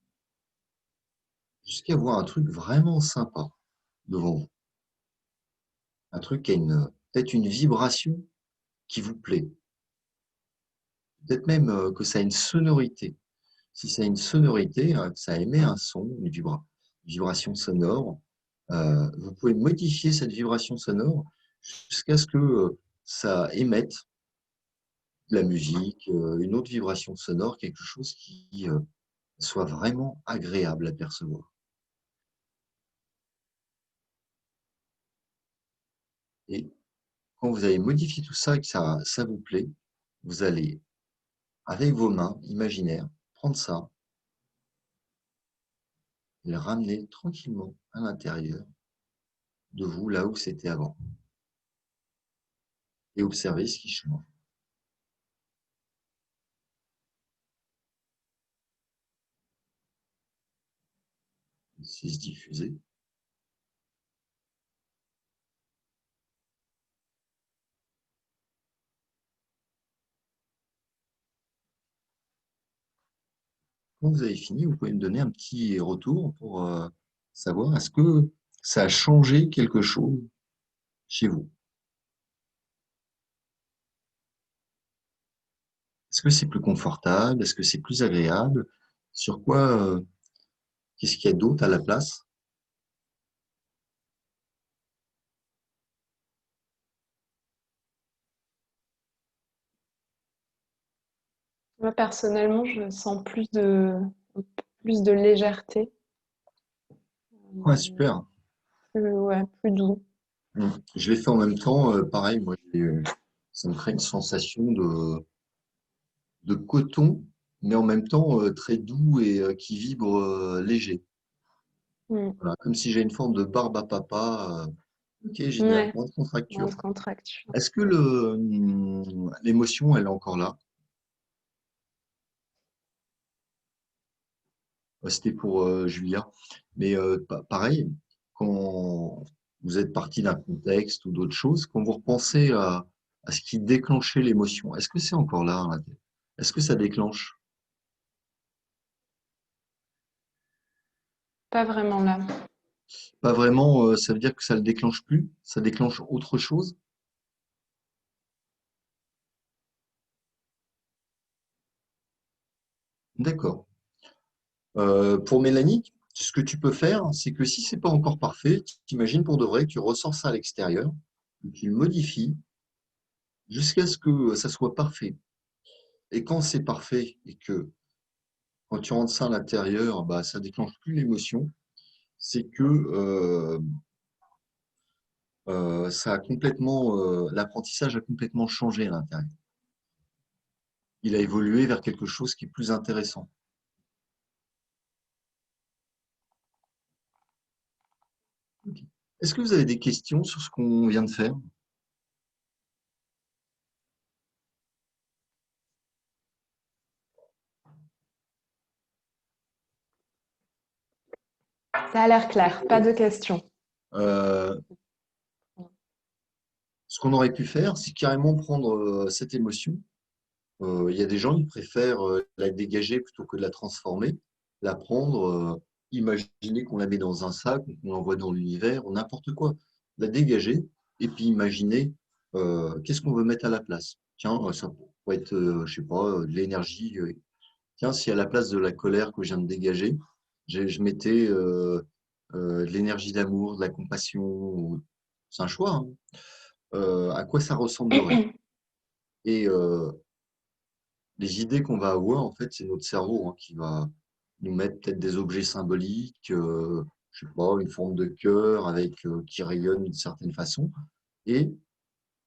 Jusqu'à avoir un truc vraiment sympa devant vous. Un truc qui a peut-être une vibration qui vous plaît. Peut-être même que ça a une sonorité. Si ça a une sonorité, que ça émet un son, vibration sonore, vous pouvez modifier cette vibration sonore jusqu'à ce que ça émette de la musique, une autre vibration sonore, quelque chose qui soit vraiment agréable à percevoir. Et quand vous avez modifié tout ça et que ça vous plaît, vous allez, avec vos mains imaginaires, prendre ça et le ramener tranquillement à l'intérieur de vous, là où c'était avant. Et observer ce qui change. C'est se diffuser. Quand vous avez fini, vous pouvez me donner un petit retour pour savoir est-ce que ça a changé quelque chose chez vous? Est-ce que c'est plus confortable? Est-ce que c'est plus agréable? Sur quoi, qu'est-ce qu'il y a d'autre à la place? Moi, personnellement, je sens plus de légèreté, Ouais, super. ouais, plus doux. Je l'ai fait en même temps, pareil, moi, ça me crée une sensation de coton, mais en même temps très doux et qui vibre léger. Mm. Voilà, comme si j'ai une forme de barbe à papa. Ok, génial, Ouais, moins de moins contracture. de contracture. Est-ce que l'émotion, elle est encore là? C'était pour Julia. Mais pareil, quand vous êtes parti d'un contexte ou d'autre chose, quand vous repensez à ce qui déclenchait l'émotion, est-ce que c'est encore là, hein, est-ce que ça déclenche? Pas vraiment là. Pas vraiment, ça veut dire que ça le déclenche plus? Ça déclenche autre chose? D'accord. Pour Mélanie, ce que tu peux faire, c'est que si c'est pas encore parfait, t'imagines pour de vrai que tu ressors ça à l'extérieur, que tu le modifies jusqu'à ce que ça soit parfait. Et quand c'est parfait et que quand tu rentres ça à l'intérieur, bah, ça déclenche plus l'émotion, c'est que l'apprentissage a complètement changé à l'intérieur. Il a évolué vers quelque chose qui est plus intéressant. Ok. Est-ce que vous avez des questions sur ce qu'on vient de faire? Ça a l'air clair, pas de questions. Euh, Ce qu'on aurait pu faire, c'est carrément prendre cette émotion. Il y a des gens qui préfèrent la dégager plutôt que de la transformer, la prendre, imaginer qu'on la met dans un sac, qu'on l'envoie dans l'univers, ou n'importe quoi. La dégager, et puis imaginer qu'est-ce qu'on veut mettre à la place. Tiens, ça pourrait être, je sais pas, de l'énergie. Tiens, si à la place de la colère que je viens de dégager, je mettais de l'énergie d'amour, de la compassion, c'est un choix, hein. À quoi ça ressemblerait? Et les idées qu'on va avoir, en fait, c'est notre cerveau hein, qui va nous mettre peut-être des objets symboliques, je sais pas, une forme de cœur avec qui rayonne d'une certaine façon, et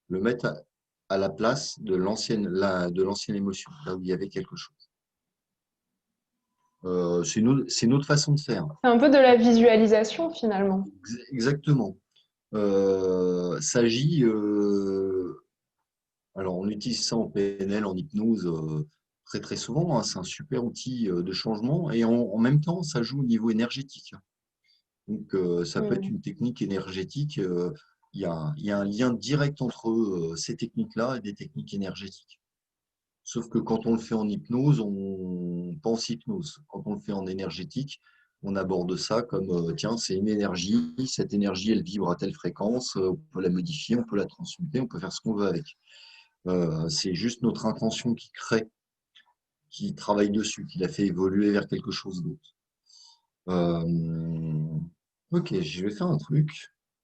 le mettre à la place de de l'ancienne émotion, là où il y avait quelque chose. C'est une autre façon de faire. C'est un peu de la visualisation finalement. Exactement. S'agit, alors on utilise ça en PNL, en hypnose, très très souvent, hein. C'est un super outil de changement et en même temps, ça joue au niveau énergétique. Donc ça peut être Mm. une technique énergétique. Il y a un lien direct entre ces techniques-là et des techniques énergétiques. Sauf que quand on le fait en hypnose, on pense hypnose. Quand on le fait en énergétique, on aborde ça comme, tiens, c'est une énergie, cette énergie, elle vibre à telle fréquence, on peut la modifier, on peut la transmuter, on peut faire ce qu'on veut avec. C'est juste notre intention qui crée, qui travaille dessus, qui la fait évoluer vers quelque chose d'autre. Ok, je vais faire un truc.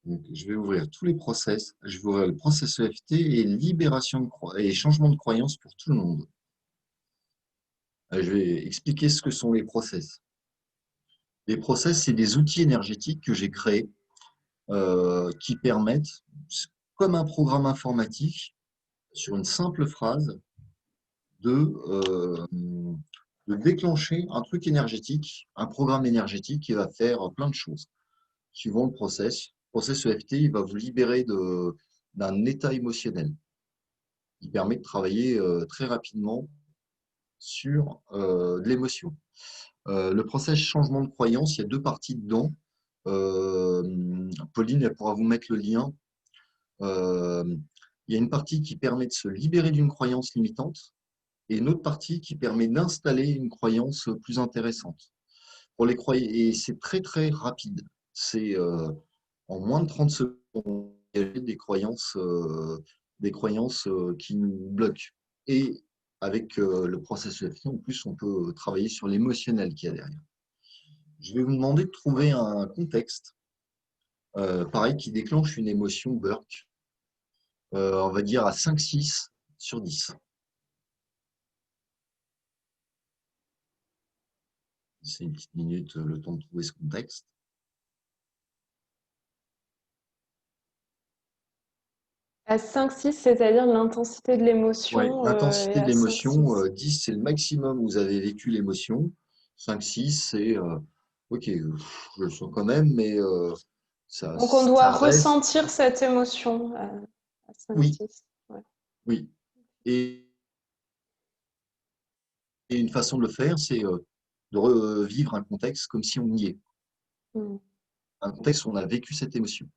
Donc, je vais ouvrir tous les process. Je vais ouvrir le process EFT et libération et changement de croyance pour tout le monde. Je vais expliquer ce que sont les process. Les process, c'est des outils énergétiques que j'ai créés qui permettent, comme un programme informatique, sur une simple phrase, de, de déclencher un truc énergétique, un programme énergétique qui va faire plein de choses. Suivant le process. Le process EFT, il va vous libérer d'un état émotionnel. Il permet de travailler très rapidement sur de l'émotion. Le process changement de croyance, il y a deux parties dedans. Pauline, elle pourra vous mettre le lien. Euh, il y a une partie qui permet de se libérer d'une croyance limitante et une autre partie qui permet d'installer une croyance plus intéressante. Pour les et c'est très très rapide. C'est en moins de 30 secondes, il y a des croyances qui nous bloquent. Et avec le processus EFT, en plus, on peut travailler sur l'émotionnel qu'il y a derrière. Je vais vous demander de trouver un contexte, pareil, qui déclenche une émotion Burke, on va dire à 5-6 sur 10. C'est une petite minute, le temps de trouver ce contexte. À 5-6, c'est-à-dire l'intensité de Ouais, l'émotion l'intensité est de à l'émotion, 5-6. 10, c'est le maximum où vous avez vécu l'émotion. 5-6, c'est ok, je le sens quand même, mais Donc on doit ça reste. ressentir cette émotion à Oui, 5-6. Ouais. oui. Et une façon de le faire, c'est de revivre un contexte comme si on y est. Mm. Un contexte où on a vécu cette émotion.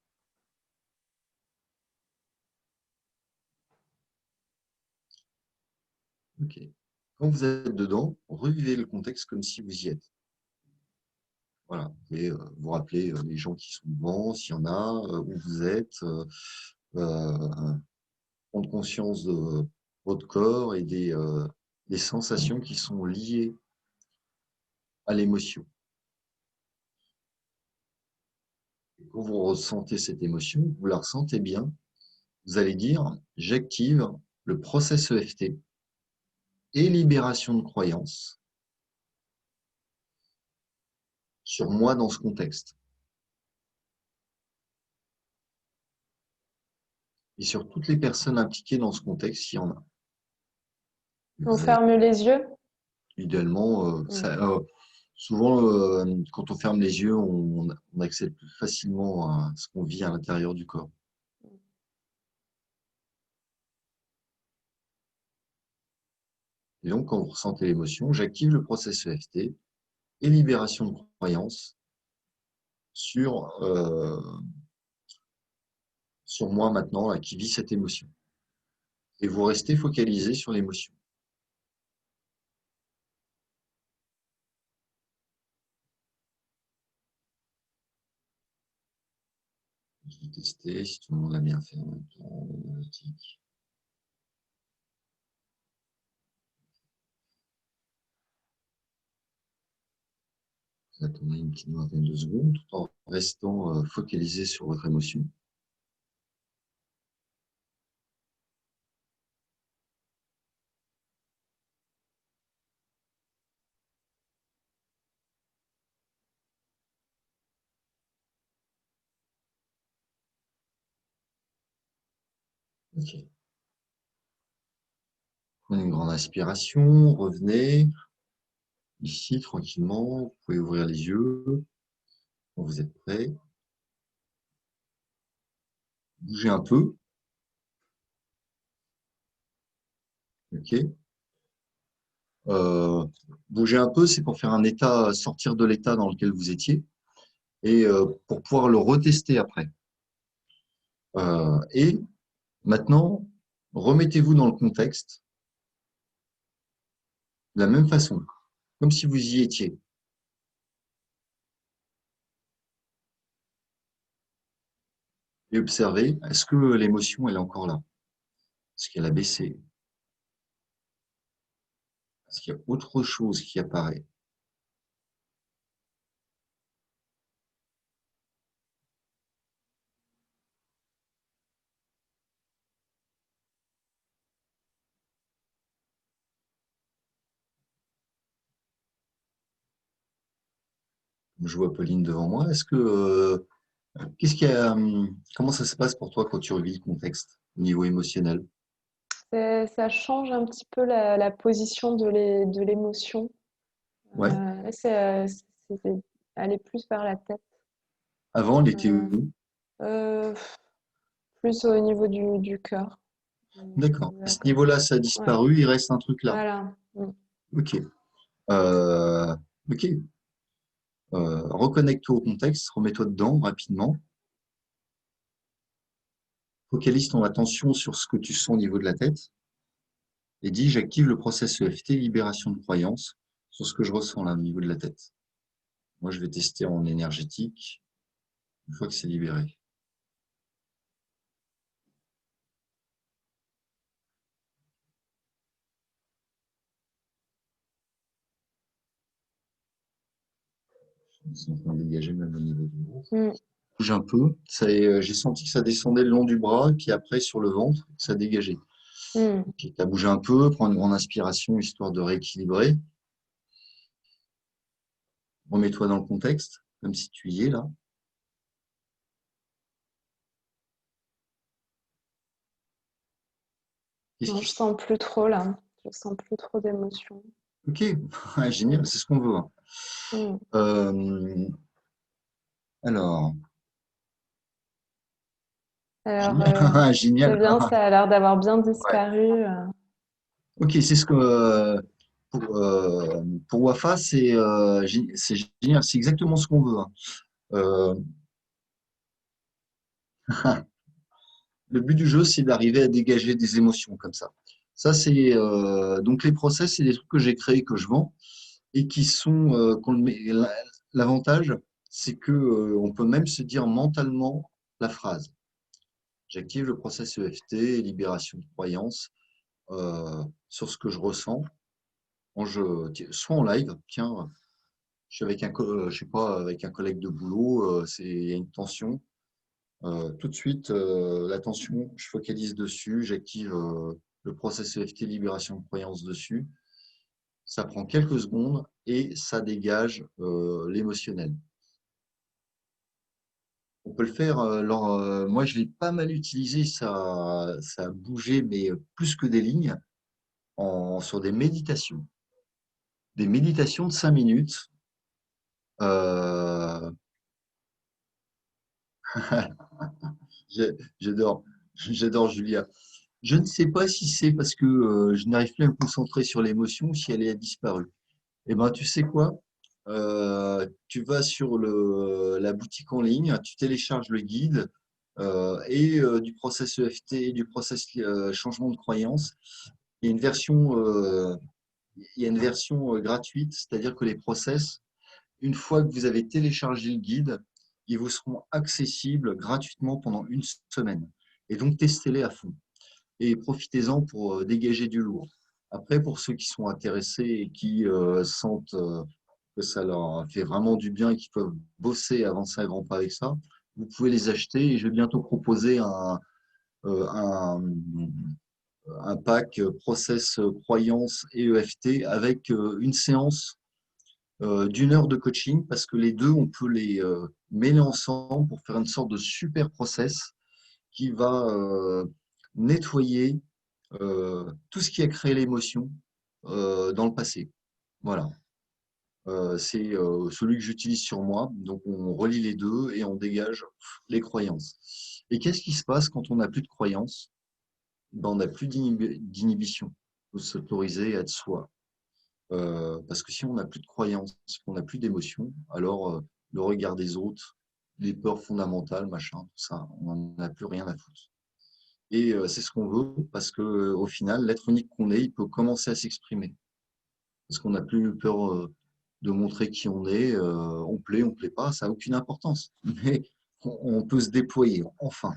Ok. Quand vous êtes dedans, revivez le contexte comme si vous y êtes. Voilà. Et vous rappelez les gens qui sont devant, s'il y en a, où vous êtes, prendre conscience de votre corps et des sensations qui sont liées à l'émotion. Et quand vous ressentez cette émotion, vous la ressentez bien, vous allez dire j'active le process EFT et libération de croyances sur moi dans ce contexte et sur toutes les personnes impliquées dans ce contexte s'il y en a. On Vous êtes, ferme les yeux. idéalement, Mm. souvent quand on ferme les yeux, on accède plus facilement à ce qu'on vit à l'intérieur du corps. Et donc, quand vous ressentez l'émotion, j'active le processus EFT et libération de croyances sur, sur moi maintenant, là, qui vit cette émotion. Et vous restez focalisé sur l'émotion. Je vais tester si tout le monde a bien fait en même temps. Vous attendez une petite vingtaine de secondes tout en restant focalisé sur votre émotion. Ok. Prenez une grande inspiration, revenez ici tranquillement. Vous pouvez ouvrir les yeux quand vous êtes prêt. Bougez un peu. Ok. Euh, Bouger un peu, c'est pour faire un état, sortir de l'état dans lequel vous étiez et pour pouvoir le retester après. Et maintenant, remettez-vous dans le contexte de la même façon, comme si vous y étiez. Et observez, est-ce que l'émotion, elle est encore là? Est-ce qu'elle a baissé? Est-ce qu'il y a autre chose qui apparaît? Je vois Pauline devant moi. Qu'est-ce qu'il y a, comment ça se passe pour toi quand tu revis le contexte au niveau émotionnel? Ça change un petit peu la position de l'émotion. Ouais. C'est aller plus vers la tête. Avant, elle était Euh, où? euh, Plus au niveau du cœur. D'accord. À ce Vers- niveau-là, ça a Ouais, disparu, il reste un truc là. voilà. Mm. Ok. Euh, ok. Reconnecte-toi au contexte, remets-toi dedans rapidement. Focalise ton attention sur ce que tu sens au niveau de la tête et dis j'active le process EFT, libération de croyance, sur ce que je ressens là au niveau de la tête. Moi, je vais tester en énergétique une fois que c'est libéré. C'est en train de dégager même au niveau du ventre. Mm. Bouge un peu. J'ai senti que ça descendait le long du bras, puis après sur le ventre, ça dégageait. Mm. Tu as bougé un peu, prends une grande inspiration histoire de rééquilibrer. Remets-toi dans le contexte, comme si tu y es là. Qu'est-ce Non, qui... je sens plus trop là. Je sens plus trop d'émotions. Ok, génial, c'est ce qu'on veut. Mm. Euh, alors, Alors, génial, c'est génial. bien, ça a l'air d'avoir bien Ouais. disparu. Ok, c'est ce que pour Wafa, c'est génial, c'est exactement ce qu'on veut. Euh, le but du jeu, c'est d'arriver à dégager des émotions comme ça. Ça, c'est donc les process, c'est des trucs que j'ai créés, que je vends et qui sont l'avantage, c'est que on peut même se dire mentalement la phrase. J'active le process EFT, libération de croyance, sur ce que je ressens. Soit en live, tiens, je suis avec je sais pas, avec un collègue de boulot, il y a une tension. Tout de suite, la tension, je focalise dessus, j'active le process EFT libération de croyance dessus. Ça prend quelques secondes et ça dégage l'émotionnel. On peut le faire. Moi, je l'ai pas mal utilisé. Ça a bougé, mais plus que des lignes, sur des méditations. Des méditations de 5 minutes. Euh, j'adore, j'adore Julia. Je ne sais pas si c'est parce que je n'arrive plus à me concentrer sur l'émotion ou si elle a disparu. Eh ben, tu sais quoi? Tu vas sur la boutique en ligne, tu télécharges le guide et du process EFT et du process changement de croyance. Il y a une version, il y a une version gratuite, c'est-à-dire que les process, une fois que vous avez téléchargé le guide, ils vous seront accessibles gratuitement pendant une semaine. Et donc, testez-les à fond et profitez-en pour dégager du lourd. Après, pour ceux qui sont intéressés et qui sentent que ça leur fait vraiment du bien et qui peuvent bosser et avancer à grands pas avec ça, vous pouvez les acheter et je vais bientôt proposer euh, un, un pack process croyance et EFT avec une séance d'1 heure de coaching parce que les deux, on peut les mêler ensemble pour faire une sorte de super process qui va nettoyer tout ce qui a créé l'émotion dans le passé. Voilà. C'est celui que j'utilise sur moi. Donc, on relie les deux et on dégage les croyances. Et qu'est-ce qui se passe quand on n'a plus de croyances? Ben, on n'a plus d'inhibition. Il faut s'autoriser à être soi. Parce que si on n'a plus de croyances, on n'a plus d'émotions, alors le regard des autres, les peurs fondamentales, machin, tout ça, on n'en a plus rien à foutre. Et c'est ce qu'on veut parce que au final, l'être unique qu'on est, il peut commencer à s'exprimer. Parce qu'on n'a plus peur de montrer qui on est. On plaît pas, ça n'a aucune importance. Mais on peut se déployer, enfin.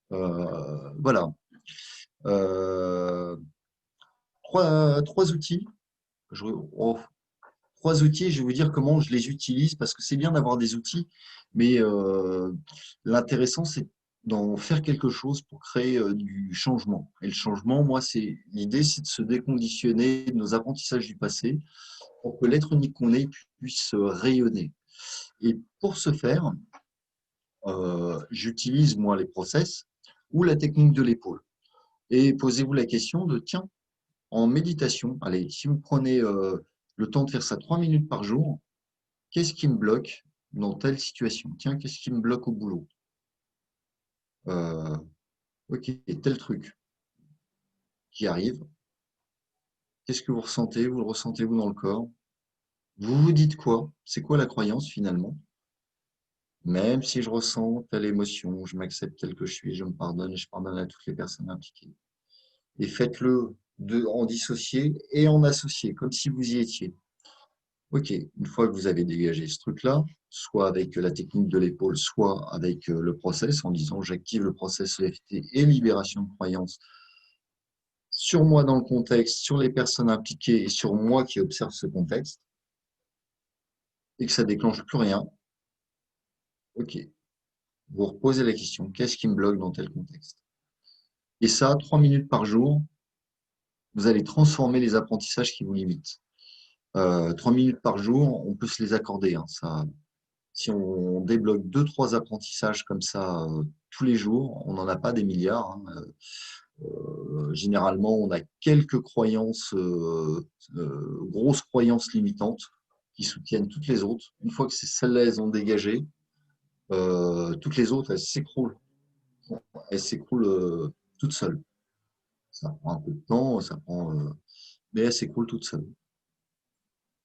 Voilà. Euh, trois outils. Je, oh, trois outils, je vais vous dire comment je les utilise parce que c'est bien d'avoir des outils, mais l'intéressant, c'est d'en faire quelque chose pour créer du changement. Et le changement, moi, c'est l'idée, c'est de se déconditionner de nos apprentissages du passé pour que l'être unique qu'on est puisse rayonner. Et pour ce faire, j'utilise moi les process ou la technique de l'épaule. Et posez-vous la question de, tiens, en méditation, allez, si vous prenez le temps de faire ça 3 minutes par jour, qu'est-ce qui me bloque dans telle situation? Tiens, qu'est-ce qui me bloque au boulot? Euh, ok, tel truc qui arrive. Qu'est-ce que vous ressentez? Vous le ressentez-vous dans le corps? Vous vous dites quoi? C'est quoi la croyance finalement? Même si je ressens telle émotion, je m'accepte tel que je suis, je me pardonne et je pardonne à toutes les personnes impliquées. Et faites-le en dissocié et en associé, comme si vous y étiez. Ok, une fois que vous avez dégagé ce truc-là, soit avec la technique de l'épaule, soit avec le process, en disant j'active le process EFT et libération de croyances sur moi dans le contexte, sur les personnes impliquées et sur moi qui observe ce contexte, et que ça déclenche plus rien, ok, vous reposez la question, qu'est-ce qui me bloque dans tel contexte? Et ça, 3 minutes par jour, vous allez transformer les apprentissages qui vous limitent. 3 minutes par jour, on peut se les accorder. Hein, ça, si on débloque deux, trois apprentissages comme ça tous les jours, on n'en a pas des milliards. Hein. Généralement, on a quelques croyances, grosses croyances limitantes qui soutiennent toutes les autres. Une fois que celles-là, elles ont dégagé, toutes les autres, elles s'écroulent. Elles s'écroulent toutes seules. Ça prend un peu de temps, mais elles s'écroulent toutes seules.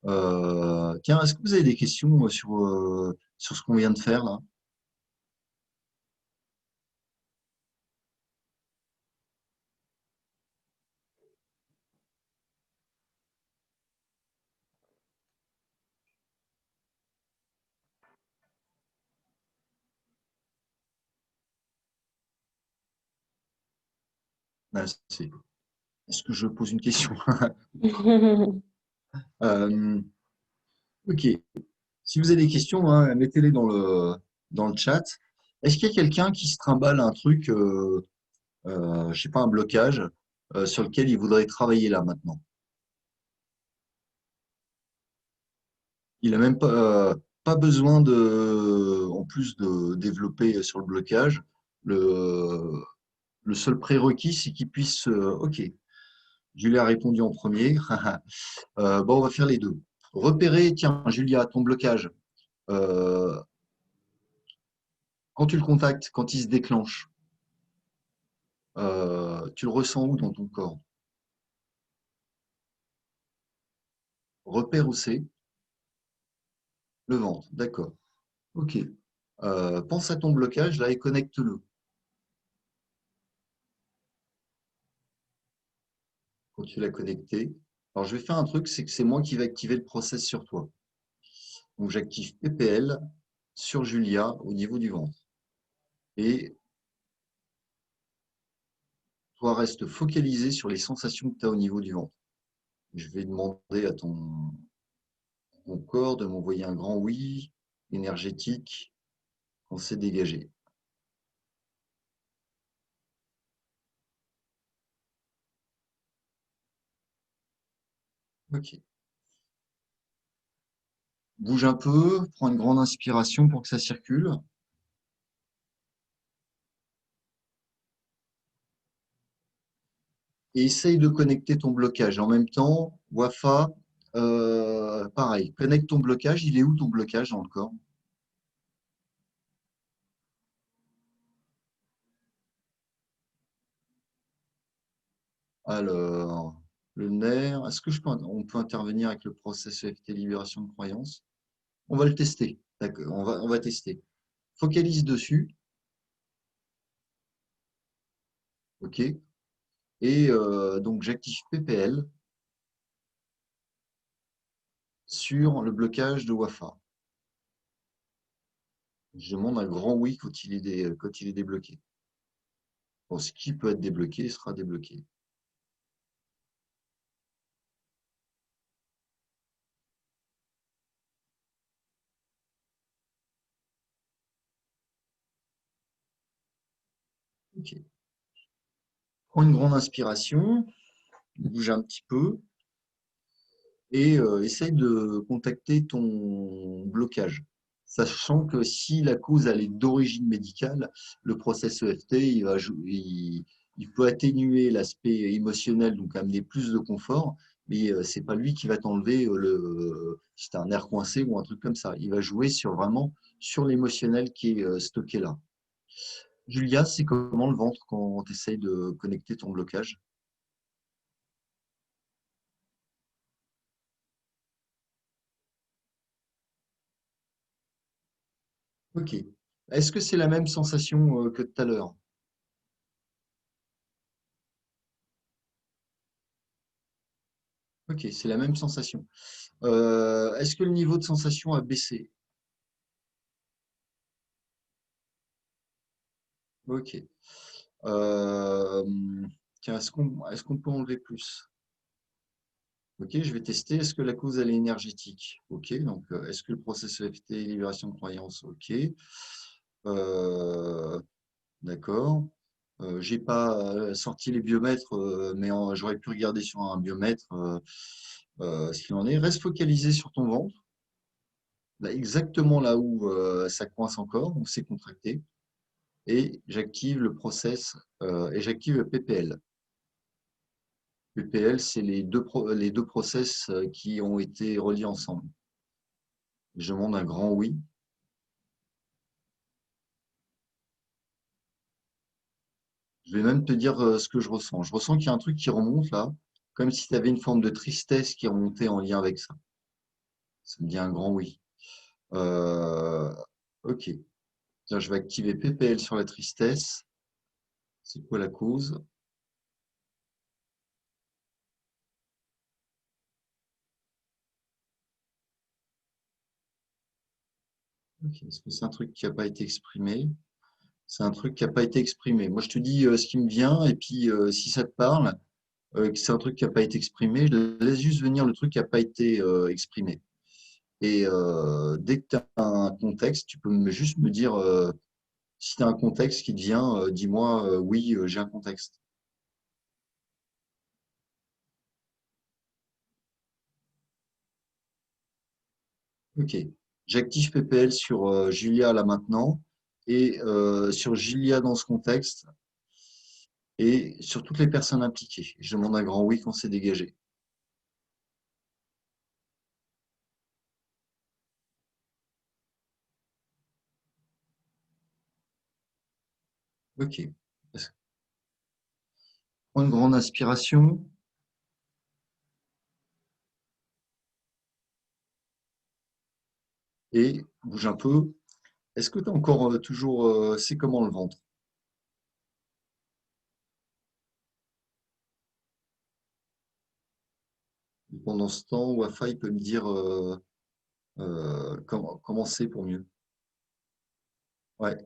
Tiens, est-ce que vous avez des questions sur ce qu'on vient de faire là? Ah, est-ce que je pose une question? Euh, ok. Si vous avez des questions, hein, mettez-les dans le chat. Est-ce qu'il y a quelqu'un qui se trimballe un truc, je sais pas, un blocage sur lequel il voudrait travailler là maintenant? Il n'a même pas besoin en plus de développer sur le blocage. Le, le seul prérequis, c'est qu'il puisse, ok, Julia a répondu en premier. Bon, on va faire les deux. Repérer, tiens, Julia, ton blocage. Euh, Quand tu le contactes, quand il se déclenche, tu le ressens où dans ton corps? Repère où c'est. Le ventre, d'accord. Ok. Pense à ton blocage là et connecte-le quand tu l'as connecté. Alors, je vais faire un truc, c'est que c'est moi qui vais activer le process sur toi. Donc, j'active PPL sur Julia au niveau du ventre. Et toi, reste focalisé sur les sensations que tu as au niveau du ventre. Je vais demander à ton corps de m'envoyer un grand oui énergétique quand c'est dégagé. Ok. Bouge un peu, prends une grande inspiration pour que ça circule. Et essaye de connecter ton blocage. En même temps, Wafa, pareil, connecte ton blocage. Il est où ton blocage dans le corps? Alors, le nerf, est-ce que on peut intervenir avec le process EFT libération de croyance? On va le tester. D'accord, on va tester. Focalise dessus, ok? Et donc j'active PPL sur le blocage de Wafa. Je demande un grand oui quand il est débloqué. Bon, ce qui peut être débloqué sera débloqué. Ok. Prends une grande inspiration, bouge un petit peu et essaye de contacter ton blocage. Sachant que si la cause elle est d'origine médicale, le process EFT il peut atténuer l'aspect émotionnel, donc amener plus de confort, mais c'est pas lui qui va t'enlever si t'as un nerf coincé ou un truc comme ça. Il va jouer sur vraiment sur l'émotionnel qui est stocké là. Julia, c'est comment le ventre quand tu essayes de connecter ton blocage? Ok. Est-ce que c'est la même sensation que tout à l'heure? Ok, c'est la même sensation. Est-ce que le niveau de sensation a baissé? Ok. Euh, Tiens, est-ce qu'on peut enlever plus? Ok, je vais tester. Est-ce que la cause elle est énergétique? Ok, donc est-ce que le processus EFT, libération de croyance? Ok. Euh, d'accord. J'ai pas sorti les biomètres, mais j'aurais pu regarder sur un biomètre ce qu'il en est. Reste focalisé sur ton ventre, là, exactement là où ça coince encore, où c'est contracté, et j'active le process et j'active le PPL. PPL, c'est les deux process qui ont été reliés ensemble. Je demande un grand oui. Je vais même te dire ce que je ressens. Je ressens qu'il y a un truc qui remonte là, comme si tu avais une forme de tristesse qui remontait en lien avec ça. Ça me dit un grand oui. Euh, ok. Tiens, je vais activer PPL sur la tristesse. C'est quoi la cause? Ok. Est-ce que c'est un truc qui n'a pas été exprimé? C'est un truc qui n'a pas été exprimé. Moi, je te dis ce qui me vient, et puis si ça te parle, que c'est un truc qui n'a pas été exprimé, je laisse juste venir le truc qui n'a pas été exprimé. Et dès que tu as un contexte, tu peux juste me dire si tu as un contexte qui te vient, dis-moi oui, j'ai un contexte. Ok. J'active PPL sur Julia là maintenant et sur Julia dans ce contexte et sur toutes les personnes impliquées. Je demande un grand oui quand c'est dégagé. Ok. Prends une grande inspiration. et bouge un peu. Est-ce que tu as encore toujours, c'est comment le ventre? Et pendant ce temps, Wi-Fi peut me dire comment c'est pour mieux. Ouais,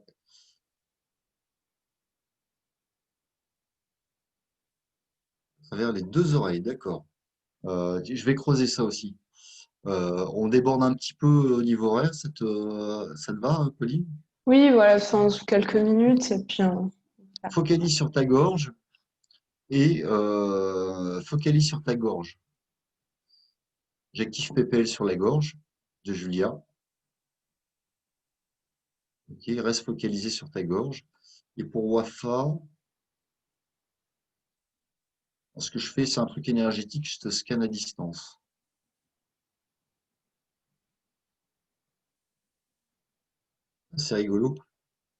à travers les deux oreilles, d'accord. Je vais creuser ça aussi. On déborde un petit peu au niveau horaire, ça te va, Pauline? Oui, voilà, sans quelques minutes, et puis Focalise sur ta gorge et focalise sur ta gorge. J'active PPL sur la gorge de Julia. Ok, reste focalisé sur ta gorge. Et pour Wafa, ce que je fais, c'est un truc énergétique, je te scanne à distance. C'est rigolo.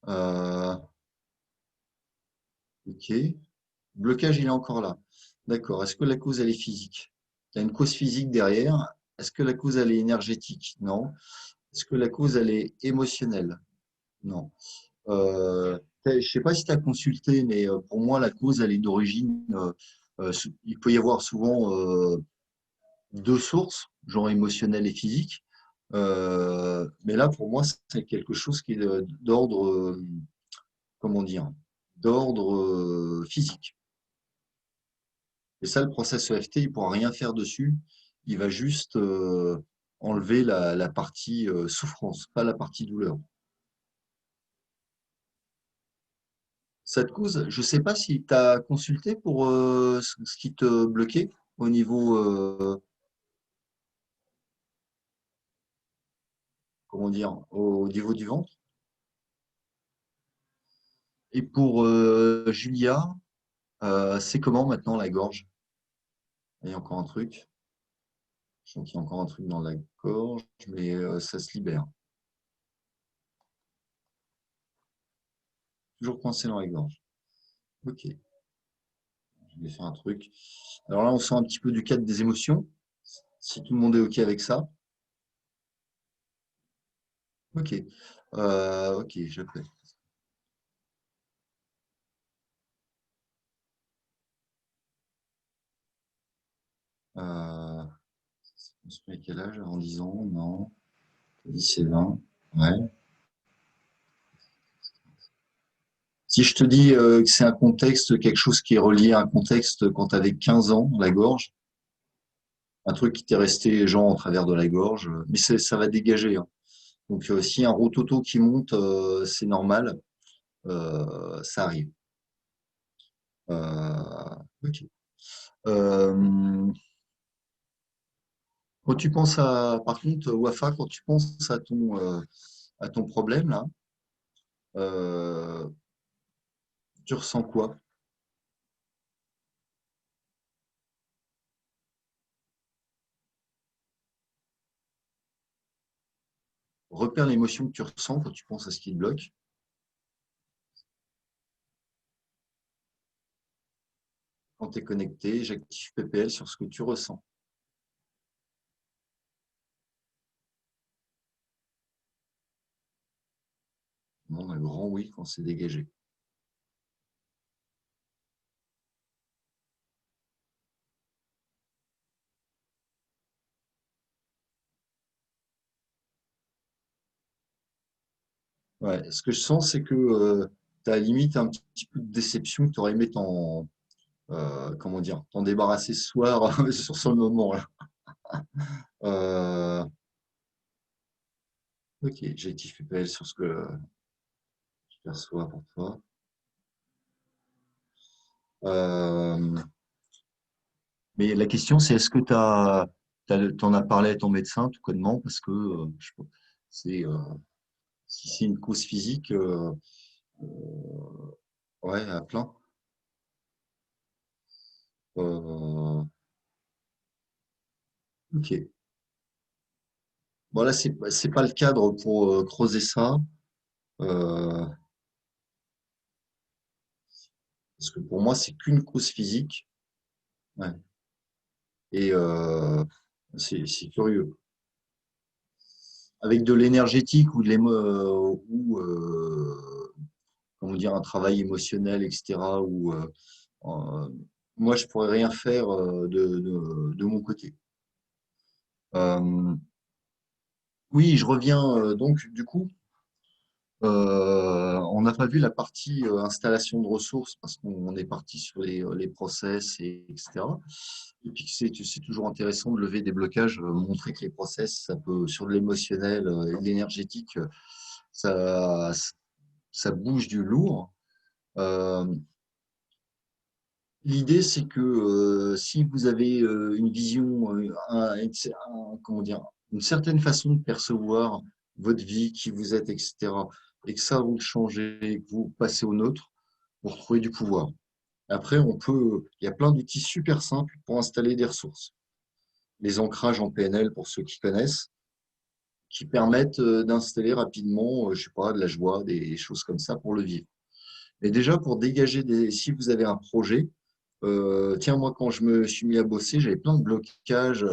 Euh, ok. Blocage, il est encore là. D'accord. Est-ce que la cause, elle est physique? Il y a une cause physique derrière. Est-ce que la cause, elle est énergétique? Non. Est-ce que la cause, elle est émotionnelle? Non. Je ne sais pas si tu as consulté, mais pour moi, la cause, elle est d'origine. Il peut y avoir souvent deux sources, genre émotionnelle et physique. Mais là, pour moi, c'est quelque chose qui est d'ordre, comment dire, d'ordre physique. Et ça, le process EFT, il ne pourra rien faire dessus. Il va juste enlever la partie souffrance, pas la partie douleur. Ça te cause, je ne sais pas si tu as consulté pour ce qui te bloquait au niveau, comment dire, au niveau du ventre. Et pour Julia, c'est comment maintenant la gorge? Il y a encore un truc. Je sens qu'il y a encore un truc dans la gorge, mais ça se libère. Toujours coincé dans la gorge. Ok, je vais faire un truc. Alors là, on sent un petit peu du cadre des émotions. Si tout le monde est ok avec ça. Ok. Ok, je fais. Euh, on se met à quel âge? En 10 ans? Non. 10 et 20. Ouais. Si je te dis que c'est un contexte, quelque chose qui est relié à un contexte quand tu avais 15 ans, la gorge, un truc qui t'est resté genre en travers de la gorge, mais ça va dégager, hein. Donc si un rototo qui monte, c'est normal, ça arrive. Ok. Euh, Quand tu penses à, par contre, Wafa, quand tu penses à ton problème là, euh, tu ressens quoi? Repère l'émotion que tu ressens quand tu penses à ce qui te bloque. Quand tu es connecté, j'active PPL sur ce que tu ressens. Non, un grand oui quand c'est dégagé. Ouais, ce que je sens, c'est que tu as limite un petit peu de déception que tu aurais aimé comment dire, t'en débarrasser ce soir sur le moment là. Euh, ok, j'active PPL sur ce que je perçois pour toi. Euh, mais la question, c'est est-ce que t'en as parlé à ton médecin tout connement parce que c'est si c'est une cause physique, ouais, à plein. Euh, ok. Bon là, c'est pas le cadre pour creuser ça, euh, parce que pour moi, c'est qu'une cause physique. Ouais. Et c'est curieux. avec de l'énergétique ou comment dire, un travail émotionnel, etc. Euh, moi, je pourrais rien faire de mon côté. Euh, oui, je reviens donc du coup. On n'a pas vu la partie installation de ressources parce qu'on est parti sur les process, etc. Et puis c'est toujours intéressant de lever des blocages, montrer que les process, ça peut, sur de l'émotionnel et de l'énergétique, ça, ça bouge du lourd. Euh, L'idée, c'est que si vous avez une vision, comment dire, une certaine façon de percevoir votre vie, qui vous êtes, etc., et que ça, vous le changez, et que vous passez au nôtre, vous retrouvez du pouvoir. Après, il y a plein d'outils super simples pour installer des ressources. Les ancrages en PNL, pour ceux qui connaissent, qui permettent d'installer rapidement, je sais pas, de la joie, des choses comme ça pour le vivre. Mais déjà, pour dégager si vous avez un projet, tiens, moi, quand je me suis mis à bosser, j'avais plein de blocages.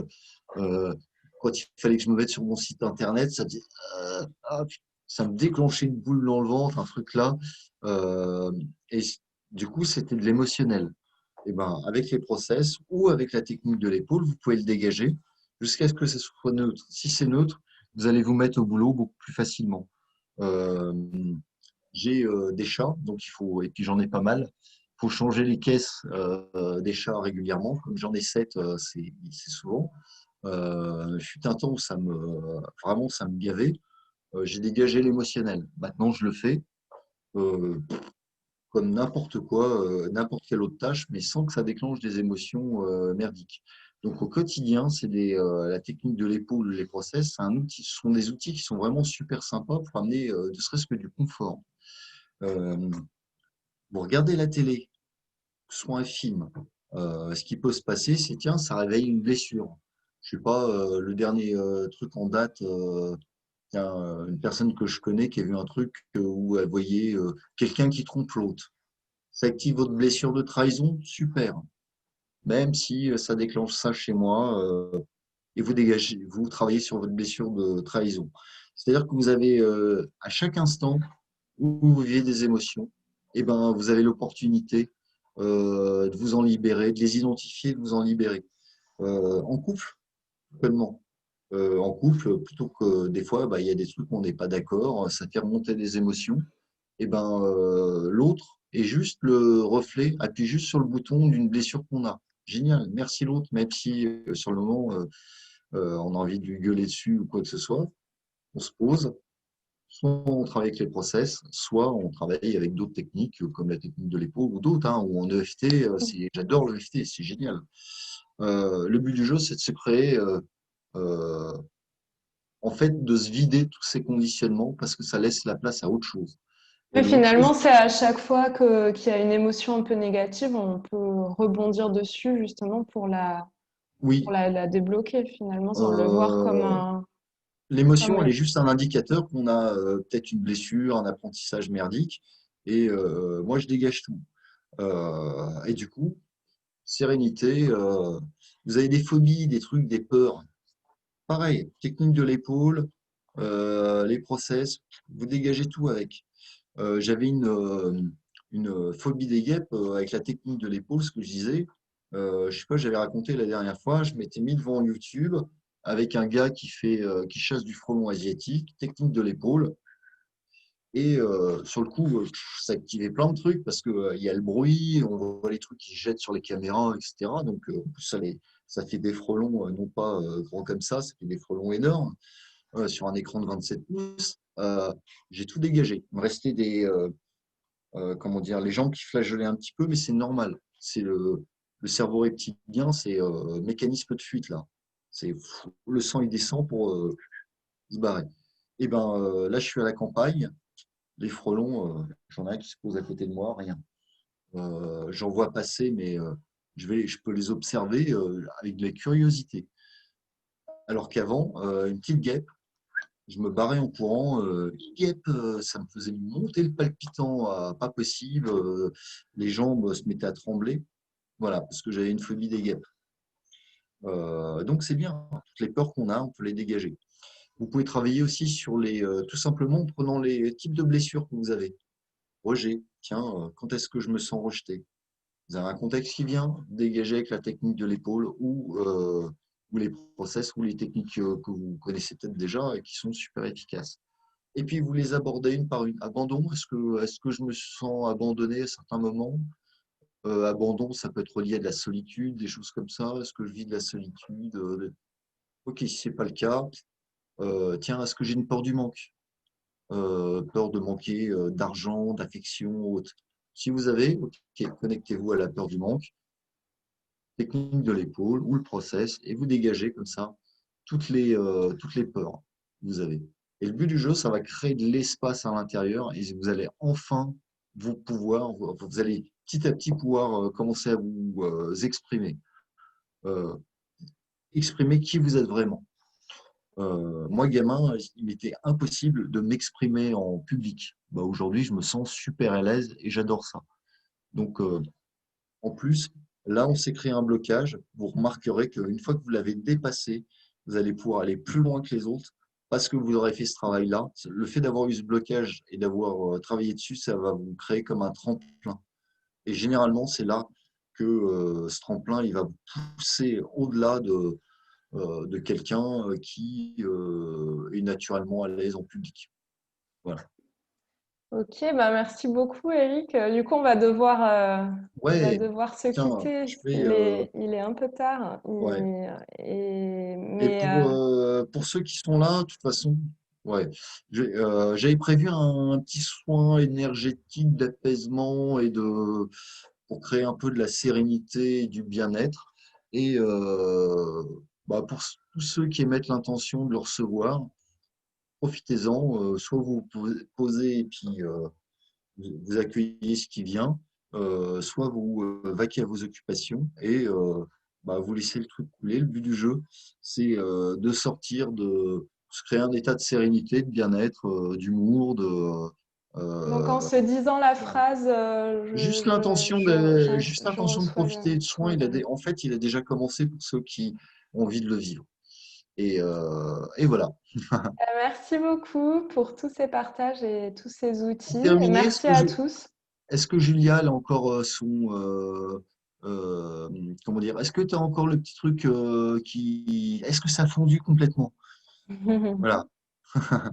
Euh, Quand il fallait que je me mette sur mon site internet, ça me déclenchait une boule dans le ventre, un truc là. Et du coup, c'était de l'émotionnel. Et ben, avec les process ou avec la technique de l'épaule, vous pouvez le dégager jusqu'à ce que ce soit neutre. Si c'est neutre, vous allez vous mettre au boulot beaucoup plus facilement. Euh, j'ai des chats, donc et puis j'en ai pas mal. Il faut changer les caisses des chats régulièrement. Comme j'en ai 7, c'est souvent. Fut un temps où vraiment, ça me gavait. J'ai dégagé l'émotionnel. Maintenant, je le fais euh, comme n'importe quoi, n'importe quelle autre tâche, mais sans que ça déclenche des émotions merdiques. Donc, au quotidien, la technique de l'épaule, les process, ce sont des outils qui sont vraiment super sympas pour amener ne serait-ce que du confort. Euh, Vous regardez la télé, que ce soit un film, ce qui peut se passer, c'est tiens, ça réveille une blessure. Je sais pas, le dernier truc en date, il y a une personne que je connais qui a vu un truc où elle voyait quelqu'un qui trompe l'autre. Ça active votre blessure de trahison, super. Même si ça déclenche ça chez moi, et vous travaillez sur votre blessure de trahison. C'est-à-dire que vous avez à chaque instant où vous vivez des émotions, et ben, vous avez l'opportunité de vous en libérer, de les identifier, de vous en libérer. En couple, complètement. En couple, plutôt que des fois, bah, il y a des trucs où on n'est pas d'accord, ça fait remonter des émotions, et ben, l'autre est juste le reflet, appuie juste sur le bouton d'une blessure qu'on a. Génial, merci l'autre, même si sur le moment, on a envie de lui gueuler dessus ou quoi que ce soit, on se pose, soit on travaille avec les process, soit on travaille avec d'autres techniques comme la technique de l'épaule ou d'autres, hein, ou en EFT. J'adore le EFT, c'est génial. Le but du jeu, c'est de se créer, euh, en fait, de se vider tous ces conditionnements parce que ça laisse la place à autre chose. Et Mais l'autre finalement, chose, c'est à chaque fois qu'il y a une émotion un peu négative, on peut rebondir dessus justement pour oui, la débloquer finalement, sans le voir euh, comme l'émotion, elle est juste un indicateur qu'on a peut-être une blessure, un apprentissage merdique. Et moi, je dégage tout. Et du coup, sérénité. Vous avez des phobies, des trucs, des peurs. Pareil, technique de l'épaule, les process, vous dégagez tout avec. J'avais une phobie des guêpes avec la technique de l'épaule, ce que je disais. Je sais pas, j'avais raconté la dernière fois, je m'étais mis devant YouTube avec un gars qui chasse du frelon asiatique, technique de l'épaule. Et sur le coup, ça activait plein de trucs parce qu'il y a le bruit, on voit les trucs qui se jettent sur les caméras, etc. Donc, ça fait des frelons, non pas grands comme ça fait des frelons énormes sur un écran de 27 pouces. J'ai tout dégagé. Il me restait comment dire, les jambes qui flageolaient un petit peu, mais c'est normal. C'est le cerveau reptilien, c'est mécanisme de fuite là. Le sang il descend pour se barrer. Et ben là, je suis à la campagne. Les frelons, j'en ai un qui se pose à côté de moi, rien. J'en vois passer, mais je peux les observer avec de la curiosité. Alors qu'avant, une petite guêpe, je me barrais en courant. Une guêpe, ça me faisait monter le palpitant, pas possible. Les jambes se mettaient à trembler. Voilà, parce que j'avais une phobie des guêpes. Donc c'est bien. Toutes les peurs qu'on a, on peut les dégager. Vous pouvez travailler aussi sur tout simplement en prenant les types de blessures que vous avez. Rejet, tiens, quand est-ce que je me sens rejeté? Vous avez un contexte qui vient, dégagé avec la technique de l'épaule ou les process ou les techniques que vous connaissez peut-être déjà et qui sont super efficaces. Et puis vous les abordez une par une. Abandon, est-ce que je me sens abandonné à certains moments? Abandon, ça peut être lié à de la solitude, des choses comme ça. Est-ce que je vis de la solitude? Ok, si c'est pas le cas, tiens, est-ce que j'ai une peur du manque? Peur de manquer d'argent, d'affection ou autre. Si vous avez, ok, connectez-vous à la peur du manque, technique de l'épaule ou le process, et vous dégagez comme ça toutes les peurs que vous avez. Et le but du jeu, ça va créer de l'espace à l'intérieur et vous allez enfin vous allez petit à petit pouvoir commencer à vous exprimer. Euh, exprimer qui vous êtes vraiment. Moi, gamin, il m'était impossible de m'exprimer en public. Bah, aujourd'hui, je me sens super à l'aise et j'adore ça. Donc, en plus, là, on s'est créé un blocage. Vous remarquerez qu'une fois que vous l'avez dépassé, vous allez pouvoir aller plus loin que les autres parce que vous aurez fait ce travail-là. Le fait d'avoir eu ce blocage et d'avoir travaillé dessus, ça va vous créer comme un tremplin. Et généralement, c'est là que ce tremplin, il va vous pousser au-delà de quelqu'un qui est naturellement à l'aise en public. Voilà. Ok, bah merci beaucoup Eric. Du coup, on va Ouais, devoir se tiens, je quitter. vais. Il est un peu tard. Ouais. Et Mais pour ceux qui sont là, de toute façon, ouais, j'avais prévu un petit soin énergétique d'apaisement pour créer un peu de la sérénité et du bien-être. Et bah, tous ceux qui émettent l'intention de le recevoir, profitez-en. Soit vous vous posez et puis vous accueillez ce qui vient, soit vous vaquez à vos occupations et bah, vous laissez le truc couler. Le but du jeu, c'est de sortir, de se créer un état de sérénité, de bien-être, d'humour, donc en euh, se disant la voilà. phrase, Juste je l'intention de reçois profiter de soin, ouais. en fait, il a déjà commencé pour ceux qui ont envie de le vivre. Et voilà. Merci beaucoup pour tous ces partages et tous ces Pour outils. Et terminer, merci à tous. est-ce que Julia elle a encore comment dire, est-ce que tu as encore le petit truc est-ce que ça a fondu complètement? Voilà. Ah,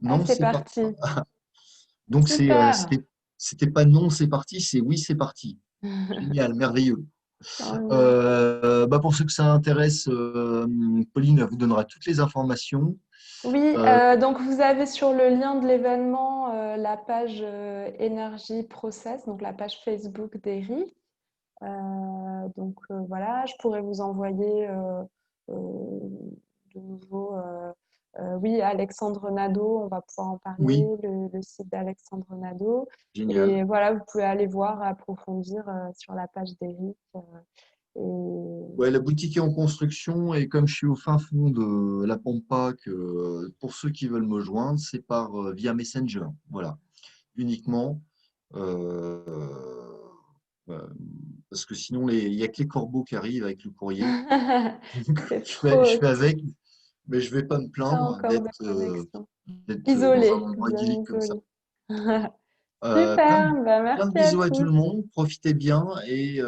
Non, c'est c'est pas. parti. Donc Super. c'était pas non, c'est parti, c'est oui, c'est parti. Génial, merveilleux. Tant mieux. Bah pour ceux que ça intéresse, Pauline vous donnera toutes les informations. Oui, Euh, donc vous avez sur le lien de l'événement la page Énergie Process, donc la page Facebook d'Eric. Voilà, je pourrais vous envoyer de nouveau, oui, Alexandre Nadeau, on va pouvoir en parler, oui, le site d'Alexandre Nadeau. génial. Et voilà, vous pouvez aller voir, approfondir sur la page d'Eric. Et Ouais, la boutique est en construction et comme je suis au fin fond de la Pampa, pour ceux qui veulent me joindre, c'est via Messenger. Voilà, uniquement. euh, euh, Parce que sinon, il n'y a que les corbeaux qui arrivent avec le courrier. Donc, c'est je trop, fais avec, mais je ne vais pas me pas plaindre encore de connexion. d'être dans un Isolé, endroit bien idyllique comme ça. isolé. Euh, plein de, Super, bah plein de merci à bisous à tout tous. le monde. Profitez bien et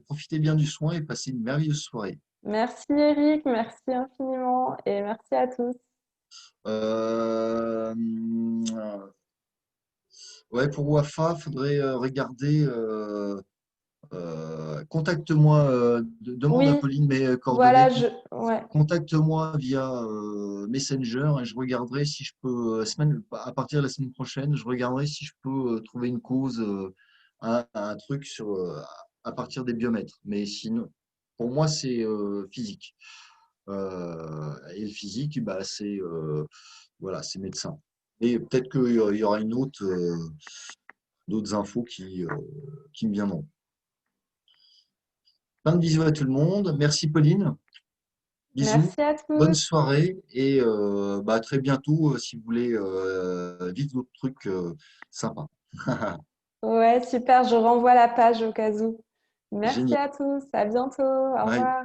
profitez bien du soin et passez une merveilleuse soirée. Merci Eric, merci infiniment et merci à tous. Euh, ouais, pour Wafa, faudrait regarder. Contacte-moi, demande à Oui, Pauline mes voilà, coordonnées. ouais. Contacte-moi via Messenger et je regarderai si je peux, à partir de la semaine prochaine, je regarderai si je peux trouver une cause, un truc à partir des biomètres. Mais sinon, pour moi, c'est physique. Et le physique, bah, voilà, c'est médecin. Et peut-être qu'il y aura d'autres infos qui me viendront. Plein de bisous à tout le monde. Merci Pauline. Bisous. Merci à Bonne tous. soirée et bah, à très bientôt si vous voulez vivre d'autres trucs sympas. Ouais, super, je renvoie la page au cas où. Merci Génial. à tous, à bientôt, au Bye. revoir.